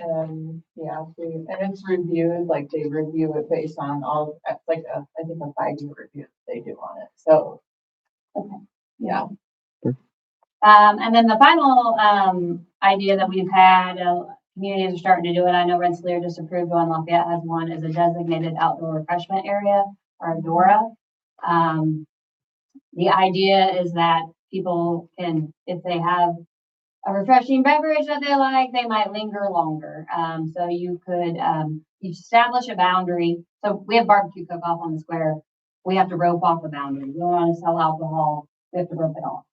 And it's reviewed, like they review it based on all, I think a 5-year review they do on it, so. Okay. Yeah. And then the final idea that we've had communities are starting to do it. I know Rensselaer just approved one, Lafayette has one, as a designated outdoor refreshment area, or a DORA. The idea is that people can, if they have a refreshing beverage that they like, they might linger longer. So you could, you establish a boundary. So we have barbecue cook-off on the square. We have to rope off a boundary. We want to sell alcohol, we have to rope it off.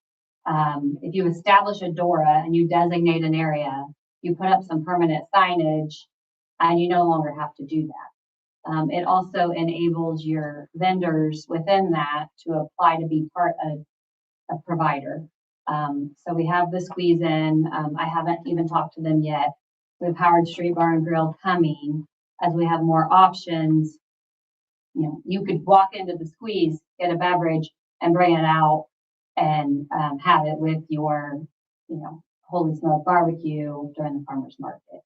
If you establish a DORA and you designate an area, you put up some permanent signage and you no longer have to do that. It also enables your vendors within that to apply to be part of a provider. So we have the squeeze in. I haven't even talked to them yet. With Howard Street Bar and Grill coming, as we have more options, you know, you could walk into the squeeze, get a beverage and bring it out and have it with your, you know, Holy Smoke barbecue during the farmer's market.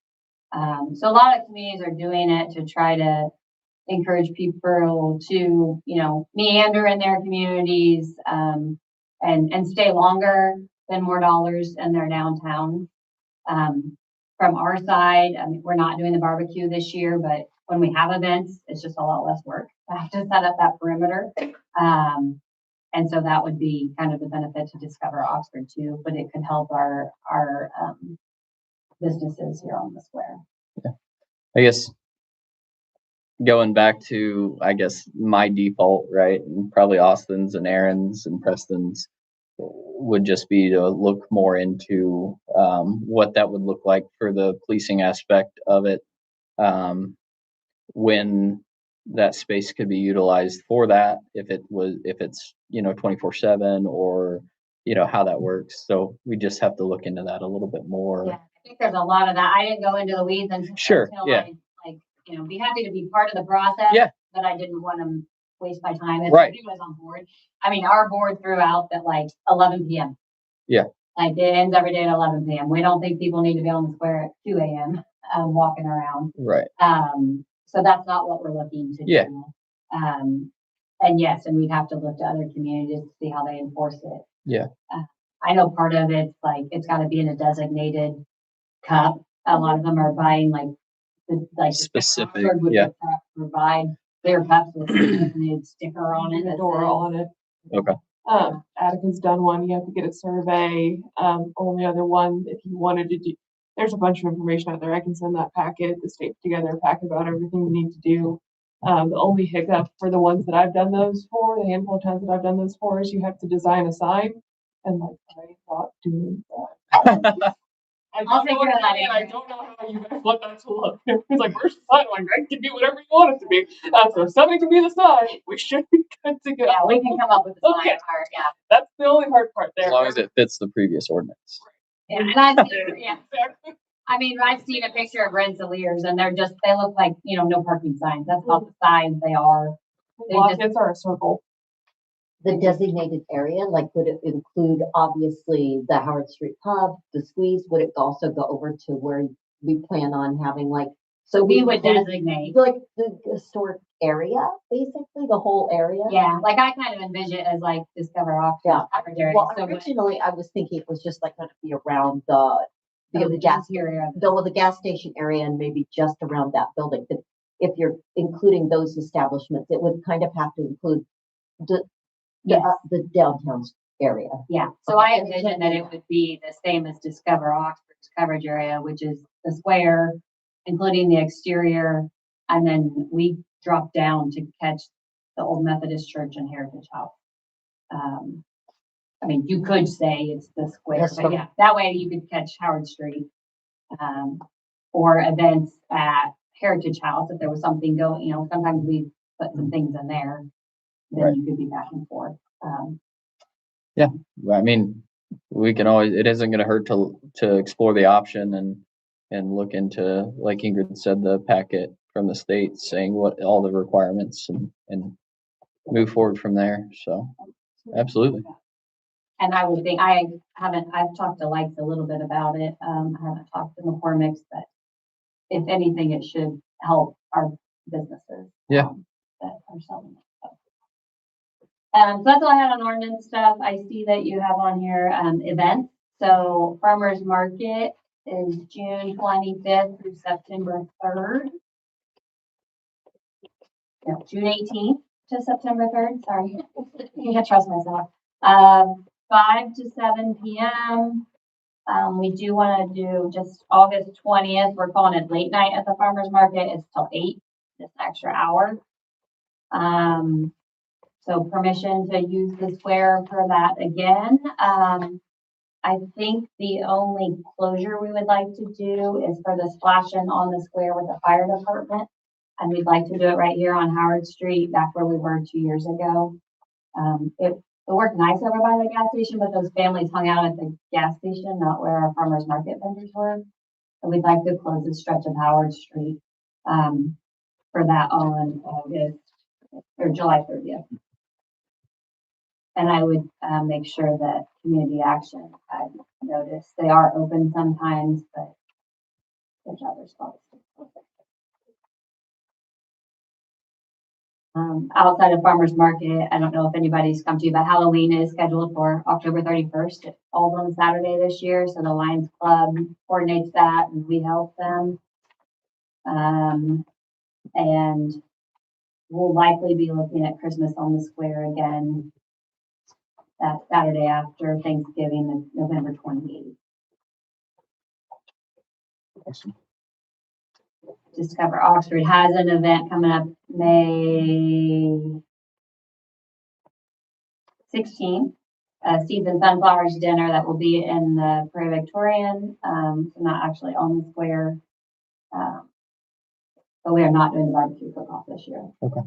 So a lot of communities are doing it to try to encourage people to, you know, meander in their communities, and stay longer, spend more dollars in their downtown. From our side, I mean, we're not doing the barbecue this year, but when we have events, it's just a lot less work. I have to set up that perimeter. And so that would be kind of the benefit to Discover Oxford too, but it could help our businesses here on the square. Yeah. I guess going back to, I guess, my default, right, and probably Austin's and Aaron's and Preston's would just be to look more into what that would look like for the policing aspect of it, when that space could be utilized for that, if it's, you know, 24/7, or, you know, how that works. So we just have to look into that a little bit more. Yeah, I think there's a lot of that. I didn't go into the weeds until Yeah. I, like, you know, be happy to be part of the process. Yeah. But I didn't want to waste my time if Right. he was on board. I mean, our board threw out that like 11 p.m. Yeah. Like it ends every day at 11 p.m. We don't think people need to be on the square at 2 a.m. Walking around. Right. So that's not what we're looking to Yeah. do. And yes, and we'd have to look to other communities to see how they enforce it. Yeah. I know part of it's like, it's got to be in a designated cup. A lot of them are buying like Specific, Oxford would yeah. provide their cups with a designated sticker on it. The that door says- on it. Okay. Attica's done one, you have to get a survey. Only other one, if you wanted to do, there's a bunch of information out there. I can send that packet, the state put together a packet about everything we need to do. The only hiccup for the ones that I've done those for, the handful of times that I've done those for, is you have to design a sign. And like, I thought doing that. I'll take care of that. I don't know how you guys want that to look. It's like, where's the sign? Like, I can do whatever you want it to be. So if somebody can be the sign, we should be good to go. Yeah, we can come up with the sign Okay. part, yeah. That's the only hard part there. As long as it fits the previous ordinance. Yeah, and I've seen, yeah. I mean, I've seen a picture of Rensselaers and they look like, you know, no parking signs. That's not the size they are. They just- It's our circle. The designated area, like, would it include obviously the Howard Street Pub, the squeeze? Would it also go over to where we plan on having like, so We would include, designate, like the historic area, basically the whole area? yeah, like I kind of envision it as like Discover Yeah. Oxford. Well, originally I was thinking it was just like gonna be around the gas area. the gas station area and maybe just around that building. But if you're including those establishments, it would kind of have to include the downtown area. Yeah, so I envision that it would be the same as Discover Oxford's coverage area, which is the square, including the exterior, and then we drop down to catch the old Methodist Church and Heritage House. I mean, you could say it's the square, Yes, but yeah, that way you could catch Howard Street. Or events at Heritage House, if there was something going, you know, sometimes we put some things in there, then Right. you could be back and forth. I mean, we can always, it isn't gonna hurt to explore the option and look into, like Ingrid said, the packet from the state saying what all the requirements and move forward from there. So absolutely. And I would think, I've talked to Likes a little bit about it. I haven't talked to McCormick's, but if anything, it should help our businesses. Yeah. That are selling it. So that's all I had on ordinance stuff. I see that you have on here, events. So farmer's market is June 25th through September 3rd. No, June 18th to September 3rd, sorry. I can't trust myself. 5 to 7 p.m. We do want to do just August 20th. We're calling it late night at the farmer's market. It's till 8, just extra hour. So permission to use the square for that again. I think the only closure we would like to do is for the splashing on the square with the fire department. And we'd like to do it right here on Howard Street, back where we were 2 years ago. It worked nice over by the gas station, but those families hung out at the gas station, not where our farmers market vendors were. So we'd like to close the stretch of Howard Street for that on August or July 30th. And I would make sure that Community Action had noticed. They are open sometimes, but there's other spots. Outside of farmers market, I don't know if anybody's come to you, but Halloween is scheduled for October 31st. It falls on Saturday this year, so the Lions Club coordinates that and we help them. And we'll likely be looking at Christmas on the Square again that Saturday after Thanksgiving, November 28th. Awesome. Discover Oxford has an event coming up May 16th, Seeds and Sunflowers dinner that will be in the Prairie Victorian, so not actually on the square. But we are not doing the barbecue cook-off this year. Okay.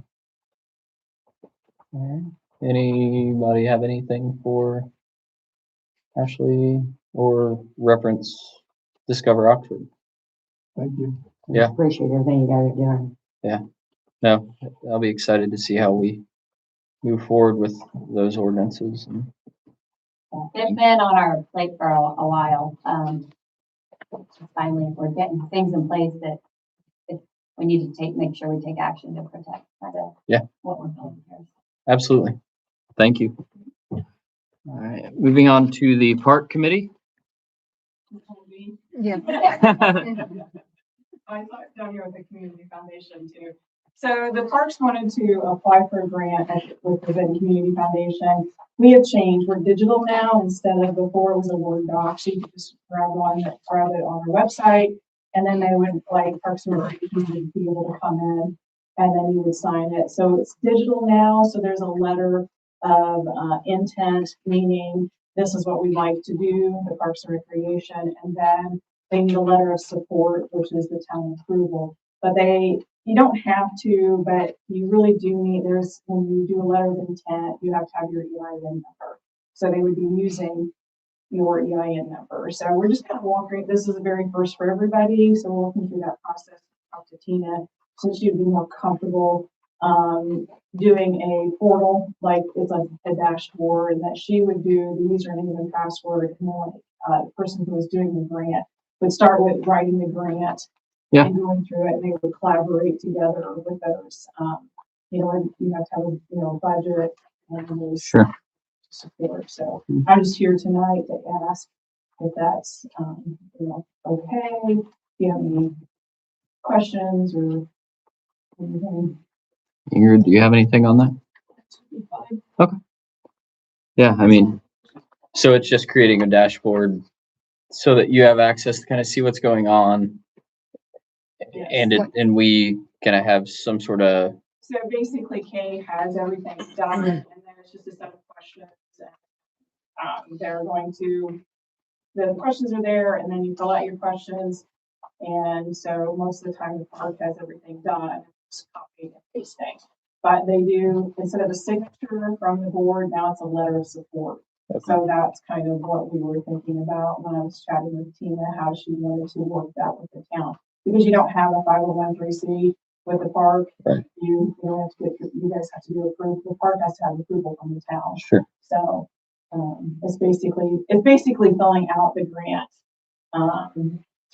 All right. Anybody have anything for Ashley or reference Discover Oxford? Thank you. Yeah. Appreciate everything you guys are doing. No, I'll be excited to see how we move forward with those ordinances. And It's been on our plate for a while. Finally, we're getting things in place that we need to make sure we take action to protect what we're building here. absolutely. Thank you. All right, moving on to the Park Committee. Yeah. I thought down here with the community foundation too. So the parks wanted to apply for a grant with the Community Foundation. We have changed. We're digital now instead of before it was a Word doc. So you could just grab it on our website, and then they would like Parks and Recreation would be able to come in, and then you would sign it. So it's digital now. So there's a letter of intent, meaning this is what we'd like to do, the Parks and Recreation, and then they need a letter of support, which is the town approval. But you don't have to, but you really do need, when you do a letter of intent, you have to have your EIN number. So they would be using your EIN number. So we're just kind of walking, this is the very first for everybody. So we're walking through that process. Talk to Tina, since she'd be more comfortable doing a portal, like it's like a dashboard, and that she would do the username and password, and then the person who was doing the grant would start with writing the grant and going through it, and they would collaborate together with those. And you have to have a budget and those support. So I'm just here tonight to ask if that's okay. If you have any questions or anything. Ingrid, do you have anything on that? Okay. Yeah, I mean, so it's just creating a dashboard so that you have access to kind of see what's going on. Yes. And we kind of have some sort of. So basically Kay has everything done, and then it's just a set of questions. And, the questions are there, and then you fill out your questions. And so most of the time the park has everything done, just copying and pasting. But they do, instead of a signature from the board, now it's a letter of support. Okay. So that's kind of what we were thinking about when I was chatting with Tina, how she wanted to work that with the town. Because you don't have a 501(c)(3) with the park, right. You have to you guys have to do approval. The park has to have approval from the town. Sure. So it's basically filling out the grant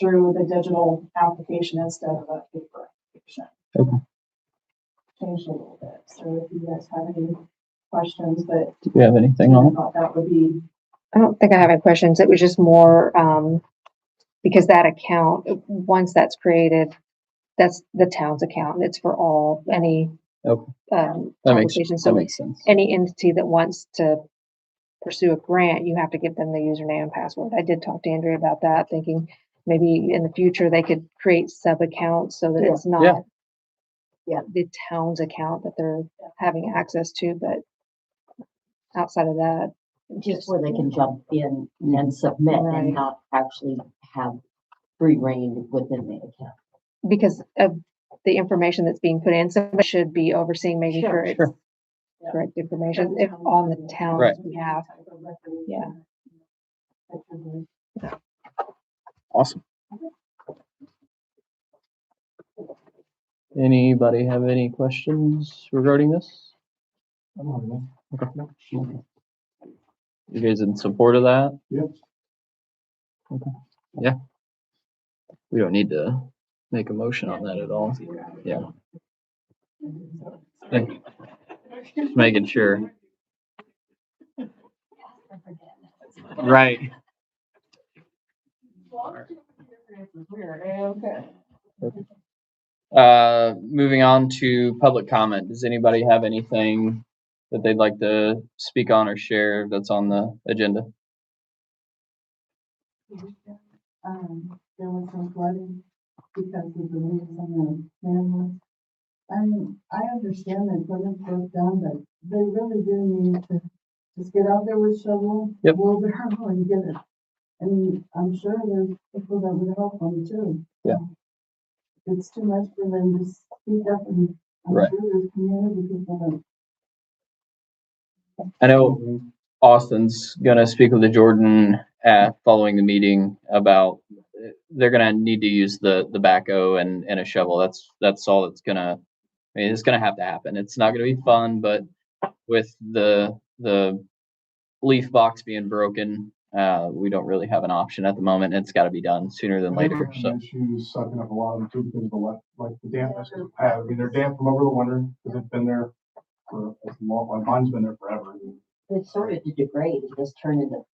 through the digital application instead of a paper application. Okay. Changed a little bit. So if you guys have any questions, but do you have anything on it? I thought that would be. I don't think I have any questions. It was just more because that account, once that's created, that's the town's account. It's for all, any, Okay. That makes, conversations. that So makes sense. any entity that wants to pursue a grant, you have to give them the username and password. I did talk to Andrea about that, thinking maybe in the future they could create sub-accounts so that it's not the town's account that they're having access to, but outside of that, Just where they can jump in and submit Right. and not actually have free reign within the account. because of the information that's being put in, somebody should be overseeing, making sure it's Sure. correct information if on the town's Right. behalf. Yeah. Awesome. Anybody have any questions regarding this? Okay. You guys in support of that? Yep. Okay. Yeah. We don't need to make a motion on that at all. Yeah. Just making sure. Right. Moving on to public comment. Does anybody have anything that they'd like to speak on or share that's on the agenda? There was some flooding because of the leaks on the manholes. I mean, I understand that equipment broke down, but they really do need to just get out there with shovel, Yep. wheelbarrow and get it. And I'm sure there's people that would help them too. Yeah. It's too much for them to speak up, and I'm Right. sure there's community people I know Austin's gonna speak with the Jordan following the meeting about they're gonna need to use the backhoe and a shovel. That's all that's gonna. I mean, it's gonna have to happen. It's not gonna be fun, but with the leaf box being broken, we don't really have an option at the moment. It's got to be done sooner than later. So Issues sucking up a lot of them too because of the like the dampness of the pad. I mean, they're damp from over the winter because it's been there for as long, like mine's been there forever. It started to degrade, it just turned into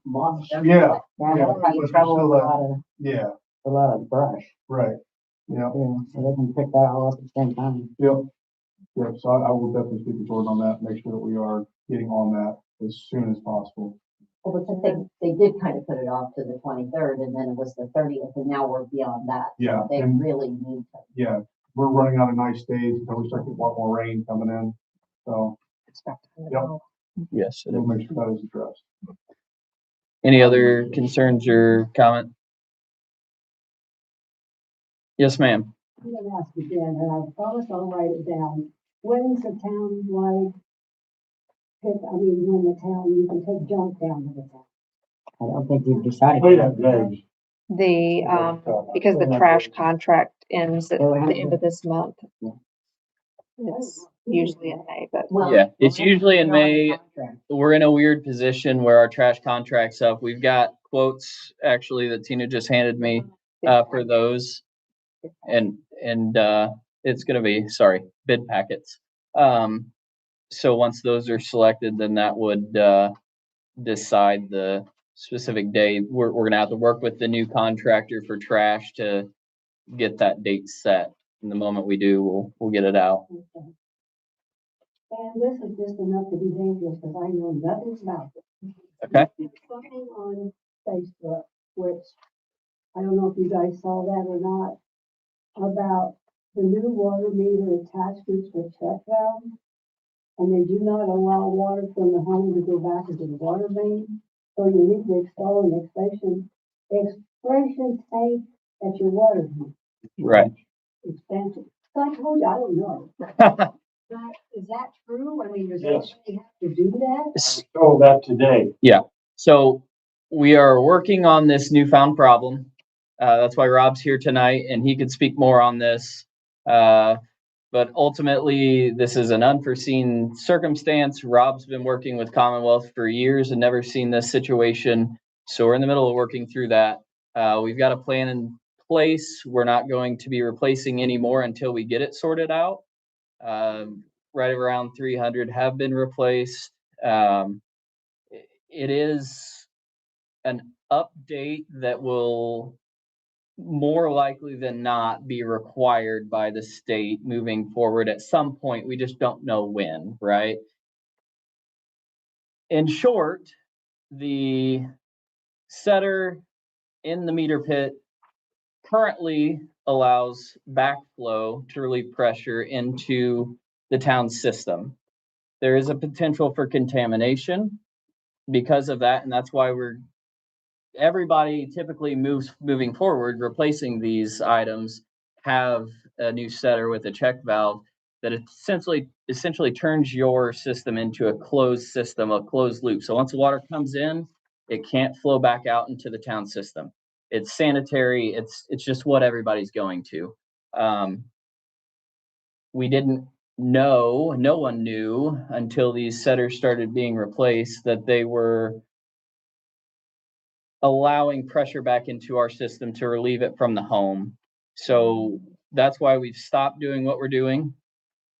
moss. Yeah. Yeah, Yeah, that's why you but trouble still, with a Yeah, lot of brush, right. Yeah, so they can pick that all up at the same time. yep. Yeah, so I will definitely speak to Jordan on that, make sure that we are getting on that as soon as possible. Well, but they did kind of put it off to the 23rd and then it was the 30th and now we're beyond that. Yeah, They and- really need to. Yeah, we're running out of nice days until we start getting a lot more rain coming in. So Yep. yes. we'll make sure that is addressed. Any other concerns or comment? Yes, ma'am. I'm gonna ask again, and I promise I'll write it down. When's the town-wide pick, I mean, when the town, you can take junk down to the town? I don't think you've decided. Because the trash contract ends at So we have the to- end of this month. It's usually in May, but Well, Yeah, it's usually in We're on a May. contract. We're in a weird position where our trash contract's up. We've got quotes actually that Tina just handed me for those. And it's gonna be, sorry, bid packets. So once those are selected, then that would decide the specific day. We're gonna have to work with the new contractor for trash to get that date set. And the moment we do, we'll get it out. And this is just enough to be dangerous, because I know nothing about it. Okay. Something on Facebook, which I don't know if you guys saw that or not, about the new water meter attachments for check valves. And they do not allow water from the home to go back into the water main. So you need to install an expression tank at your water main. Right. Expansion. So I told you, I don't know. Is that true? I mean, does Yes. anybody have to do that? Oh, that today. So we are working on this newfound problem. That's why Rob's here tonight and he could speak more on this. But ultimately, this is an unforeseen circumstance. Rob's been working with Commonwealth for years and never seen this situation. So we're in the middle of working through that. We've got a plan in place. We're not going to be replacing any more until we get it sorted out. Right around 300 have been replaced. It is an update that will more likely than not be required by the state moving forward at some point. We just don't know when, right? In short, the setter in the meter pit currently allows backflow to relieve pressure into the town system. There is a potential for contamination because of that, and that's why everybody typically moving forward, replacing these items, have a new setter with a check valve that essentially turns your system into a closed system, a closed loop. So once the water comes in, it can't flow back out into the town system. It's sanitary. It's just what everybody's going to. We didn't know, no one knew until these setters started being replaced that they were allowing pressure back into our system to relieve it from the home. So that's why we've stopped doing what we're doing.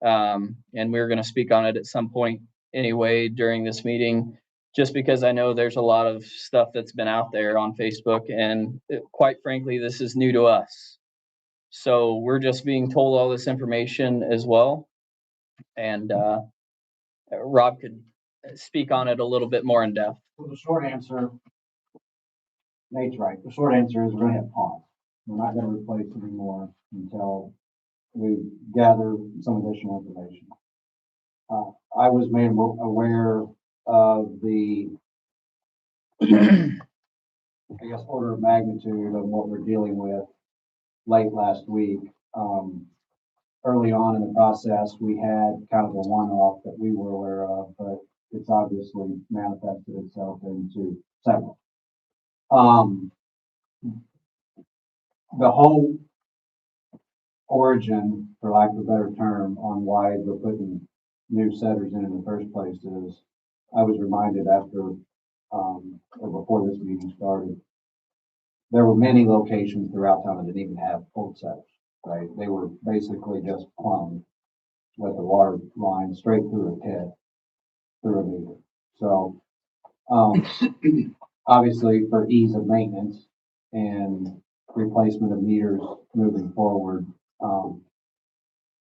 And we're going to speak on it at some point anyway during this meeting, just because I know there's a lot of stuff that's been out there on Facebook, and quite frankly, this is new to us. So we're just being told all this information as well. And Rob could speak on it a little bit more in depth. So the short answer, Nate's right. The short answer is we're gonna have pause. We're not gonna replace anymore until we gather some additional information. I was made aware of the, I guess, order of magnitude of what we're dealing with late last week. Early on in the process, we had kind of a one-off that we were aware of, but it's obviously manifested itself into several. The whole origin, for lack of a better term, on why we're putting new setters in the first place is, I was reminded after, or before this meeting started, there were many locations throughout town that didn't even have old setters, right? They were basically just plumbed with the water line straight through a pit, through a meter. So, obviously for ease of maintenance and replacement of meters moving forward,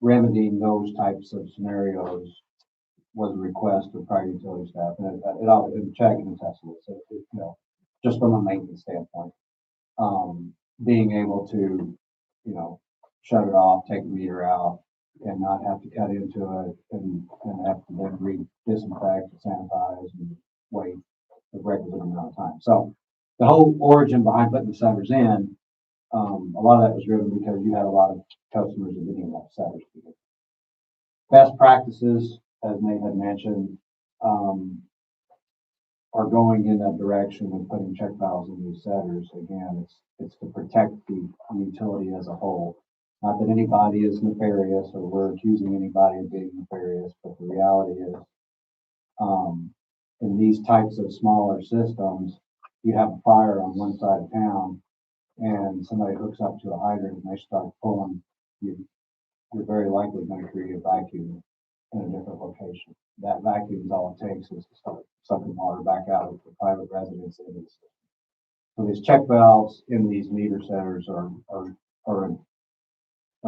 remedying those types of scenarios was a request of prior utility staff, and it check and test it. So, you know, just from a maintenance standpoint, being able to, you know, shut it off, take the meter out, and not have to cut into it and have to then disinfect, sanitize, and wait the requisite amount of time. So the whole origin behind putting the setters in, a lot of that was driven because you had a lot of customers that didn't even have setters. Best practices, as Nate had mentioned, are going in that direction of putting check valves in these setters. Again, it's to protect the utility as a whole. Not that anybody is nefarious or we're accusing anybody of being nefarious, but the reality is, in these types of smaller systems, you have a fire on one side of town and somebody hooks up to a hydrant and they start pulling, you're very likely going to create a vacuum in a different location. That vacuum is all it takes is to start sucking water back out of the private residence into the system. So these check valves in these meter setters are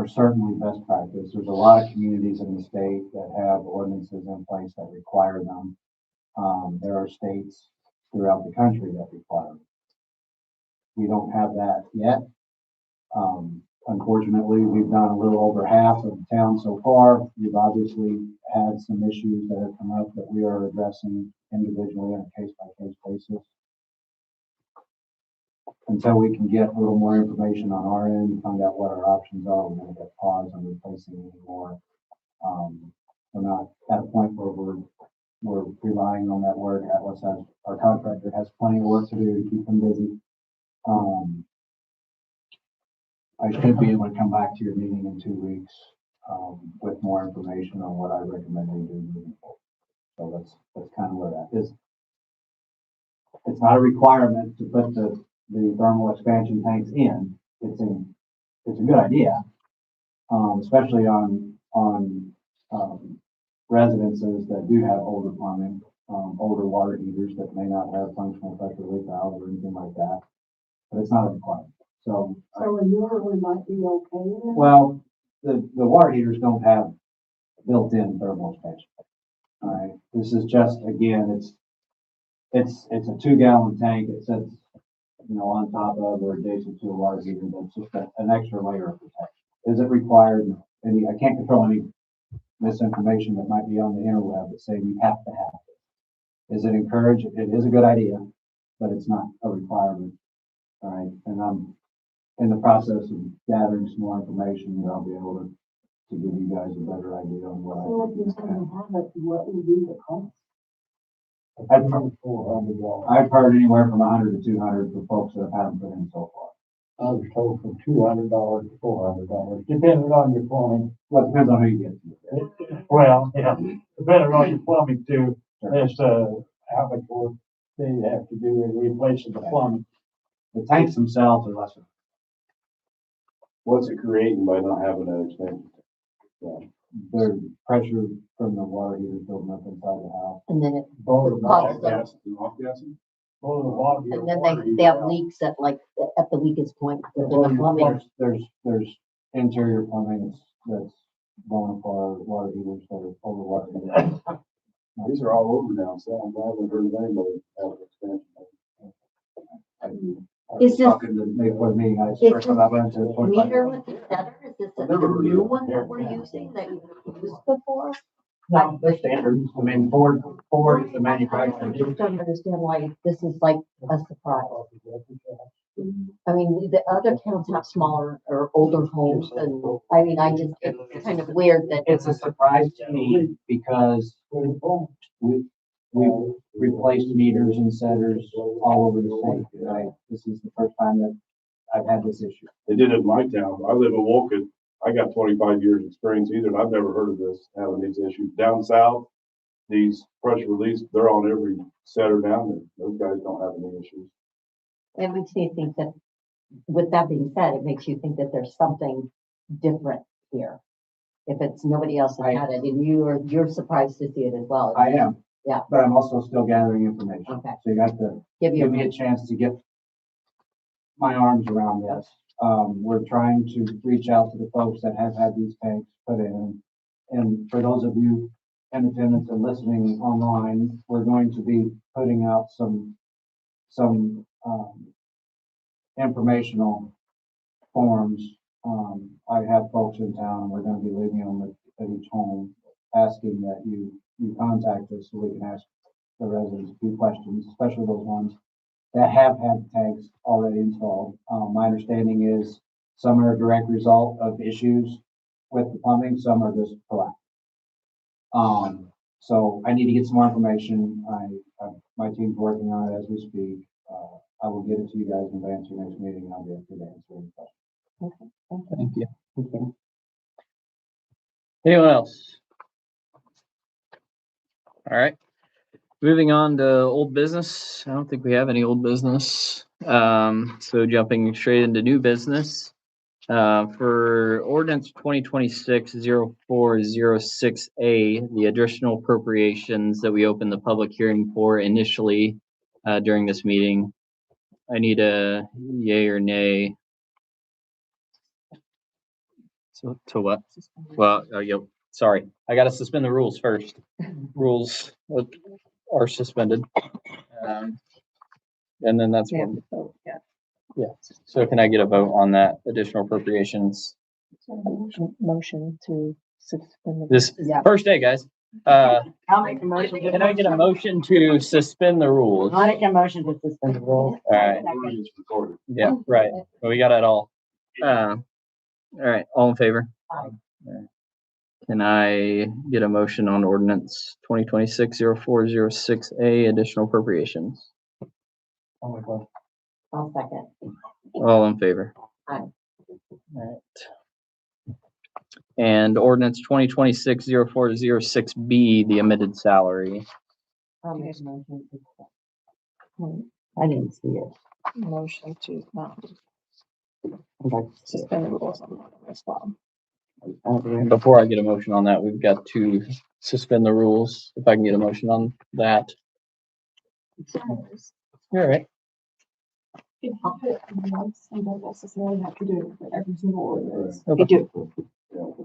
certainly best practice. There's a lot of communities in the state that have ordinances in place that require them. There are states throughout the country that require them. We don't have that yet. Unfortunately, we've done a little over half of the town so far. We've obviously had some issues that have come up that we are addressing individually on a case-by-case basis. Until we can get a little more information on our end and find out what our options are, we're going to get pause on replacing anymore. We're not at a point where we're relying on that work. Atlas has, our contractor has plenty of work to do to keep them busy. I should be able to come back to your meeting in 2 weeks with more information on what I recommend we do moving forward. So that's kind of where that is. It's not a requirement to put the thermal expansion tanks in. It's a good idea, especially on residences that do have older plumbing. older water heaters that may not have functional pressure relief valves or anything like that. But it's not a requirement. So, So a newer one might be okay then? well, the water heaters don't have built-in thermal expansion. All right, this is just, again, it's a 2-gallon tank. It sits, on top of or adjacent to a water heater. That's just an extra layer of protection. Is it required? I can't control any misinformation that might be on the interweb that say you have to have it. Is it encouraged? It is a good idea, but it's not a requirement. All right, and I'm in the process of gathering some more information that I'll be able to give you guys a better idea on what So if you're gonna have it, what would be the cost? I've heard anywhere from 100 to 200 for folks that have had them put in so far. I was told from $200 to $400, depending on your plumbing. Well, it depends on who you get. Well, yeah, depending on your plumbing too, as to how much work they have to do in replacing the plumbing. The tanks themselves are lesser. What's it creating by not having an expansion? There's pressure from the water heater building up inside the house. And then it Both of them. causes them, Off-gassing? Both of the water heater, and then water they have heater. leaks at the weakest point within the plumbing. There's interior plumbing that's going for water heaters that are over water heaters. These are all over down south. I haven't heard of anybody have an expansion. I was Is this- talking to Nate for the meeting. I Is first time I went to the Meter with the better, is this a new one that we're using that you've used before? No, they're standard. I mean, Ford is the manufacturer. I just don't understand why this is like a surprise. I mean, the other towns have smaller or older homes and, it's kind of weird that. It's a surprise to me because we replaced meters and setters all over the state. Right? This is the first time that I've had this issue. They did it in my town. I live in Woken. I got 25 years experience either, and I've never heard of this, having these issues. Down south, these pressure release, they're on every setter down there. Those guys don't have any issues. It makes me think that, with that being said, it makes you think that there's something different here. If it's nobody else has had it and you're surprised to see it as well. I am. Yeah. But I'm also still gathering information. Okay. So you got to Give give me a chance to get my arms around this. We're trying to reach out to the folks that have had these tanks put in. And for those of you in attendance and listening online, we're going to be putting out some informational forms. I have folks in town, we're gonna be leaving them at each home, asking that you contact us so we can ask the residents a few questions, especially those ones that have had tanks already installed. My understanding is some are a direct result of issues with the plumbing, some are just proactive. So I need to get some more information. My team's working on it as we speak. I will get it to you guys in advance of your next meeting, and I'll be able to answer any questions. Thank you. Okay. Anyone else? All right. Moving on to old business. I don't think we have any old business. So jumping straight into new business. For ordinance 2026-0406A, the additional appropriations that we opened the public hearing for initially during this meeting. I need a yay or nay. So to what? Well, sorry, I gotta suspend the rules first. Rules are suspended. And then that's when, yeah. So can I get a vote on that additional appropriations? Motion to suspend. This first day, guys. I'll make a motion. Can I get a motion to suspend the rules? I'll make a motion to suspend the rules. All right. Yeah, right. Well, we got it all. All right, all in favor? Aye. Can I get a motion on ordinance 2026-0406A, additional appropriations? I'll second. All in favor? Aye. All right. And ordinance 2026-0406B, the amended salary. I'll make a motion to I didn't see it. Motion to Okay. suspend the rules on that as well. And before I get a motion on that, we've got to suspend the rules. If I can get a motion on that. All right. If you put it once, you don't necessarily have to do it for every single ordinance. You do,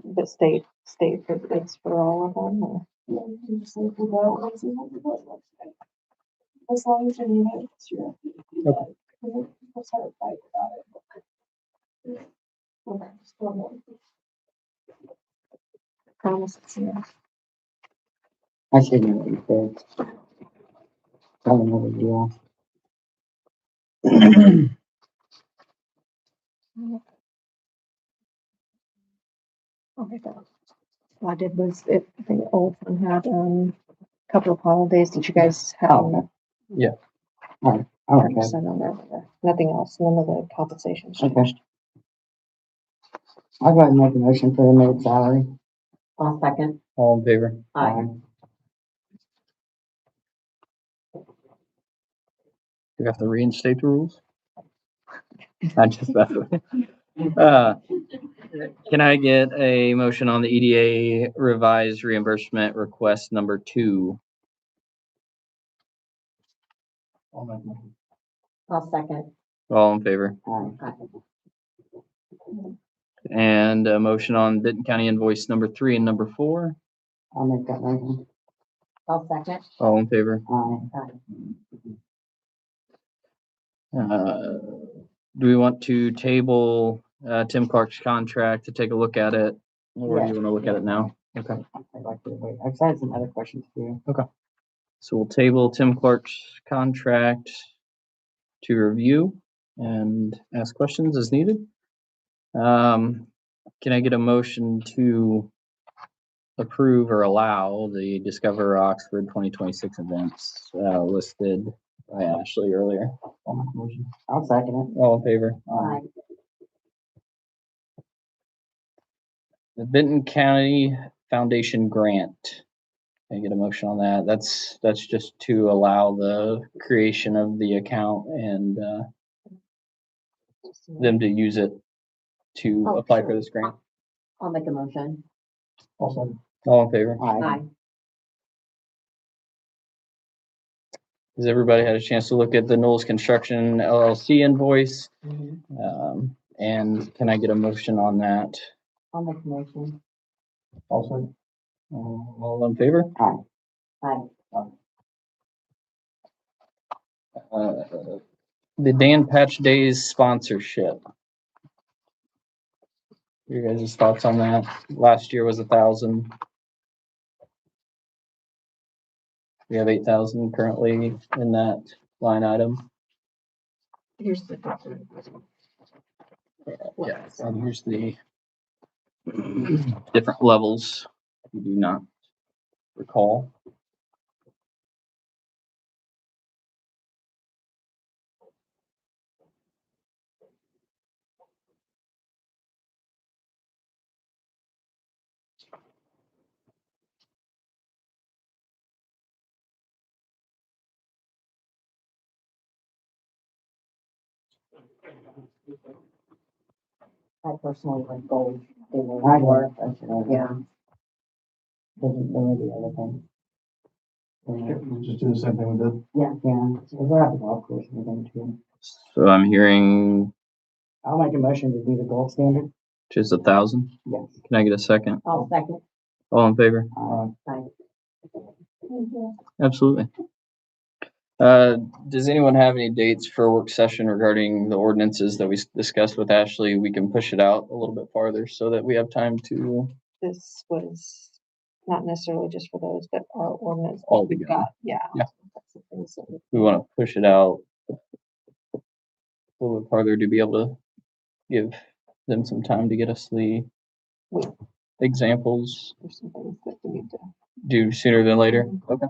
but state that it's for all of them, or? Yeah, you can just say for the ordinances on the website. As long as you need it, it's your. Okay. People start fighting about it. Okay, still no. Promise, yeah. I should know what you said. I don't know what you Okay, so what I did was, I think Olson had, a couple of holidays, did you guys have? Oh, yeah. All right, Just sent on there, but nothing else, none of the compensations okay. changed. I'd like to make a motion for the maid salary. I'll second. All in favor? Aye. We have to reinstate the rules? I just, can I get a motion on the EDA revised reimbursement request number 2? I'll second. All in favor? Aye. And a motion on Benton County invoice number 3 and number 4? I'll make that motion. I'll second. All in favor? Aye. Do we want to table Tim Clark's contract to take a look at it? Or do you want to look at it now? Okay. I'd like to wait. I've had some other questions for you. So we'll table Tim Clark's contract to review and ask questions as needed. Can I get a motion to approve or allow the Discover Oxford 2026 events listed by Ashley earlier? I'll second it. All in favor? Aye. The Benton County Foundation grant. Can I get a motion on that? That's just to allow the creation of the account and them to use it to Oh, apply sure. for this grant. I'll make a motion. Also, All in favor? Aye. Has everybody had a chance to look at the Knowles Construction LLC invoice? And can I get a motion on that? I'll make a motion. Also, all in favor? Aye. The Dan Patch Days sponsorship. Your guys' thoughts on that? Last year was 1,000. We have 8,000 currently in that line item. Here's the. Yeah, and here's the different levels, if you do not recall. I personally like gold. They were I more, don't. yeah. Doesn't know the other thing. We just do the same thing we did. Yeah. We're at the golf course and everything too. So I'm hearing I'll make a motion to do the gold standard. just 1,000. Yes. Can I get a second? I'll second. All in favor? Aye. Absolutely. Does anyone have any dates for a work session regarding the ordinances that we discussed with Ashley? We can push it out a little bit farther so that we have time to. This was not necessarily just for those, but our ordinance. All that we've together. got, yeah. Yeah. That's the things that we- We want to push it out a little bit farther to be able to give them some time to get us the examples There's some things that we need to. due sooner than later. Okay.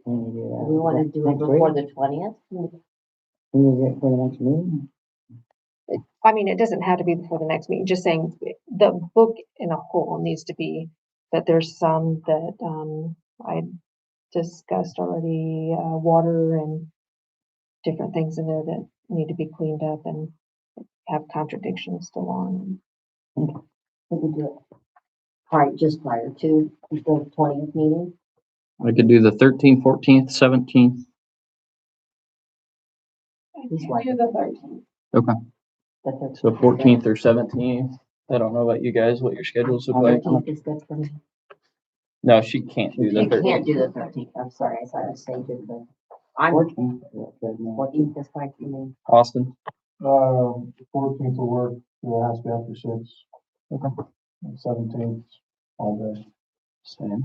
Can you do that? We want to do it next before week? the 20th? Can you do it for the next meeting? I mean, it doesn't have to be before the next meeting, just saying the book in a whole needs to be, but there's some that, I discussed already, water and different things in there that need to be cleaned up and have contradictions still on. We can do it. All right, just prior to the 20th meeting. I could do the 13th, 14th, 17th. Do the 13th. So 14th or 17th. I don't know about you guys, what your schedules look like. 13th is good for me. No, she can't do the You can't 13th. do the 13th. I'm sorry, I thought I said do the. I'm 14th is fine for me. Austin, 14th will work, it has to be after 6. Okay. 17th, all day. same.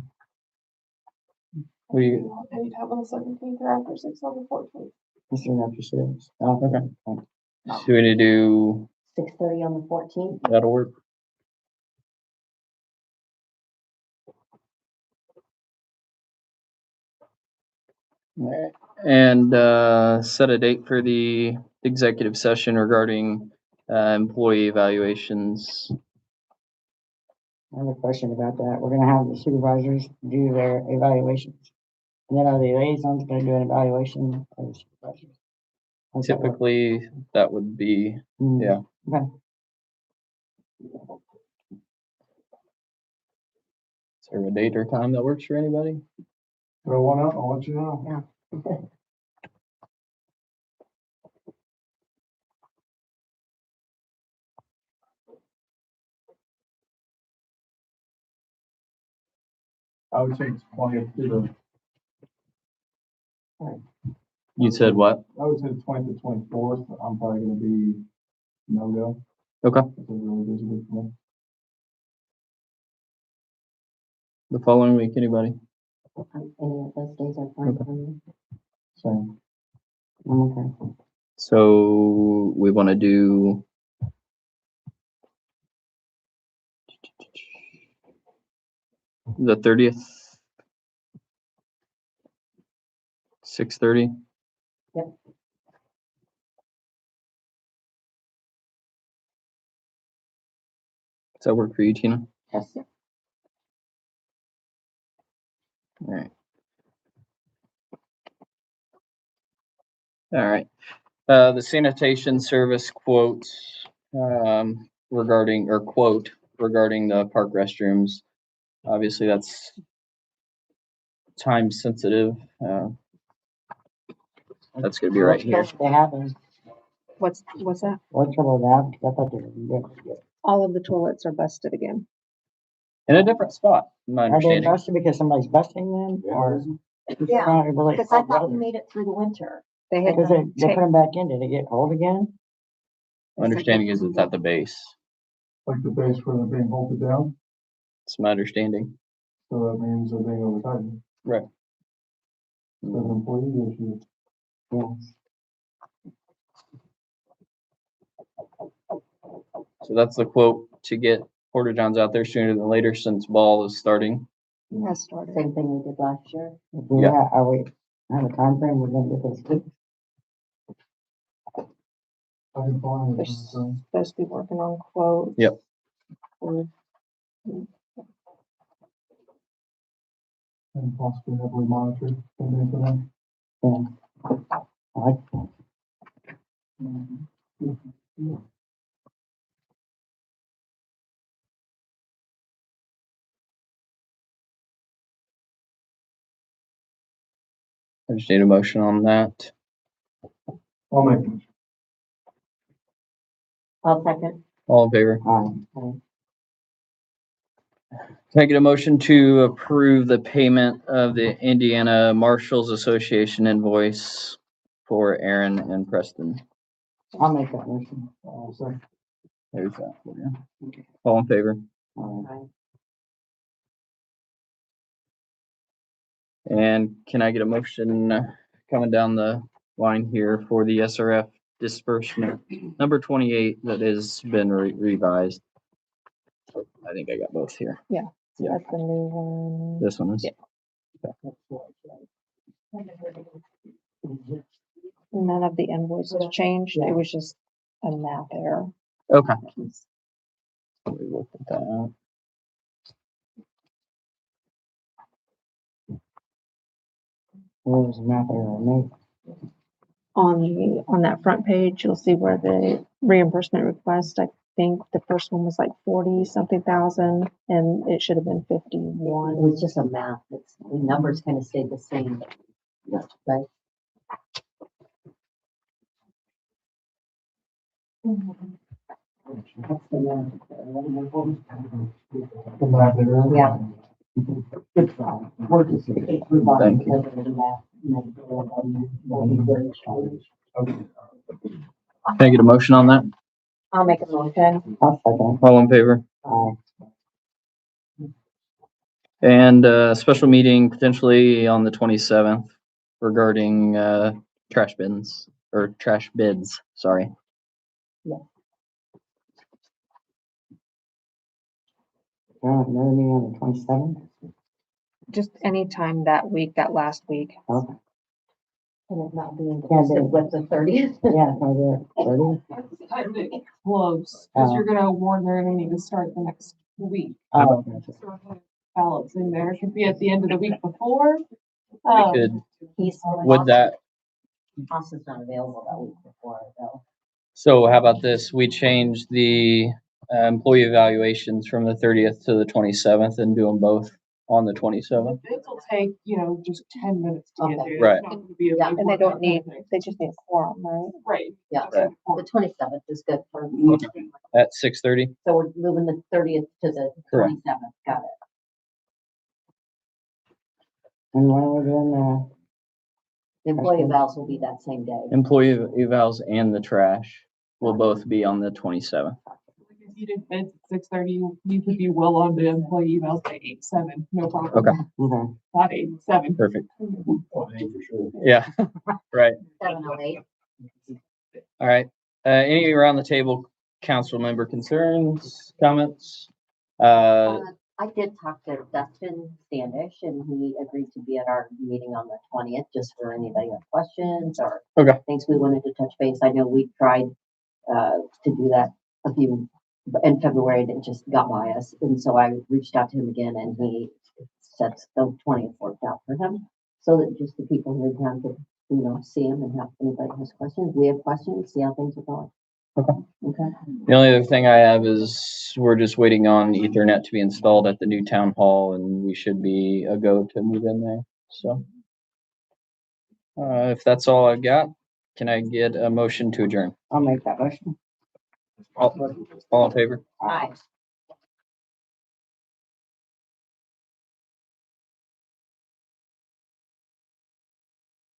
What do you, Anytime on the 17th or after 6 on the 14th. This is after 6. Oh, okay. So we need to do, 6:30 on the 14th. that'll work. Alright, and set a date for the executive session regarding employee evaluations. I have a question about that. We're gonna have the supervisors do their evaluations. And then are the liaisons gonna do an evaluation of the supervisors? How's that work? Typically, that would be, Hmm, yeah. Okay. Is there a date or time that works for anybody? Throw one up, I'll let you know. Yeah. I would say it's 20th to You said what? I would say the 20th to 24th, I'm probably gonna be no-go. Okay. It's a really busy week for me. The following week, anybody? Any of those days are fine for me. Same. I'm okay. So we want to do the 30th, 6:30. Yep. Does that work for you, Tina? Yes. All right. All right. The sanitation service quotes regarding, or quote regarding the park restrooms. Obviously, that's time sensitive. That's gonna be right here. What trouble they having? What's that? What trouble they have? 'Cause I thought they were good. All of the toilets are busted again. In a different spot, my Are they understanding. busted because somebody's busting them or? Yeah, Really? because I thought we made it through the winter. They had Because they ta- put them back in, did they get cold again? My understanding is it's at the base. Like the base where they're being bolted down, It's my understanding. so that means they're being overtightened. Right. It's an employee issue. Yeah. So that's the quote to get porta johns out there sooner than later since ball is starting. has started. Same thing we did last year. Yeah, are we, have a time frame we're gonna get those fixed? I can find They're it. So, supposed to be working on quotes. Yep. for- and possibly heavily monitored. Something for them. Yeah. I like that. I just need a motion on that. I'll make it. I'll second. All in favor? Can I get a motion to approve the payment of the Indiana Marshals Association invoice for Aaron and Preston? I'll make that motion. I'll say. There's that for you. All in favor? And can I get a motion coming down the line here for the SRF disbursement number 28 that has been revised? I think I got both here. Yeah. Yeah. That's the new one. This one is. Yeah. None of the invoices changed. It was just a math error. Okay. Let me look at that. What was the math error made? On that front page, you'll see where the reimbursement request, I think the first one was like 40-something thousand, and it should have been It 51. was just a math, it's, the numbers kind of stayed the same, right? That's the math. Yeah. Good try. Work is good. Thank you. Can I get a motion on that? I'll make a motion. I'll second. All in favor? And special meeting potentially on the 27th regarding trash bins or trash bids, sorry. Another meeting on the 27th? Just anytime that week, that last week. Okay. Can it not be in Can't do it. with the 30th? Yeah, can I do it 30? It's time to close, because you're gonna warn they're gonna need to start the next week. Oh, Ballots in there, should be at the end of the week before. We could, He's. would that, Austin's not available that week before, though. so how about this? We change the employee evaluations from the 30th to the 27th and do them both on the 27th. Bids will take, just 10 minutes to get Okay. there. It's Right. not gonna be a Yeah, big And they work don't need, project. they just need a quorum, right? Right. Yeah, just a the 27th is good for, At 6:30? so we're moving the 30th to the Correct. 27th, got it. and when are we doing The employee evals will be that same day. Employee evals and the trash will both be on the 27th. If you did bids at 6:30, you could be well on the employee emails by 8-7, no problem. Okay. Okay. Not 8-7. Perfect. For sure. Yeah, right. 7:08. All right. Any around the table, council member concerns, comments? I did talk to Dustin Standish and he agreed to be at our meeting on the 20th, just for anybody with questions or Okay. things we wanted to touch base. I know we tried to do that in February and it just got by us. And so I reached out to him again and he said the 20th worked out for him. So that just the people who are town could, see him and have anybody has questions. We have questions, see how things are going. Okay. Okay. The only other thing I have is we're just waiting on Ethernet to be installed at the new town hall and we should be a go to move in there. So if that's all I've got, can I get a motion to adjourn? I'll make that motion. All in favor? Aye.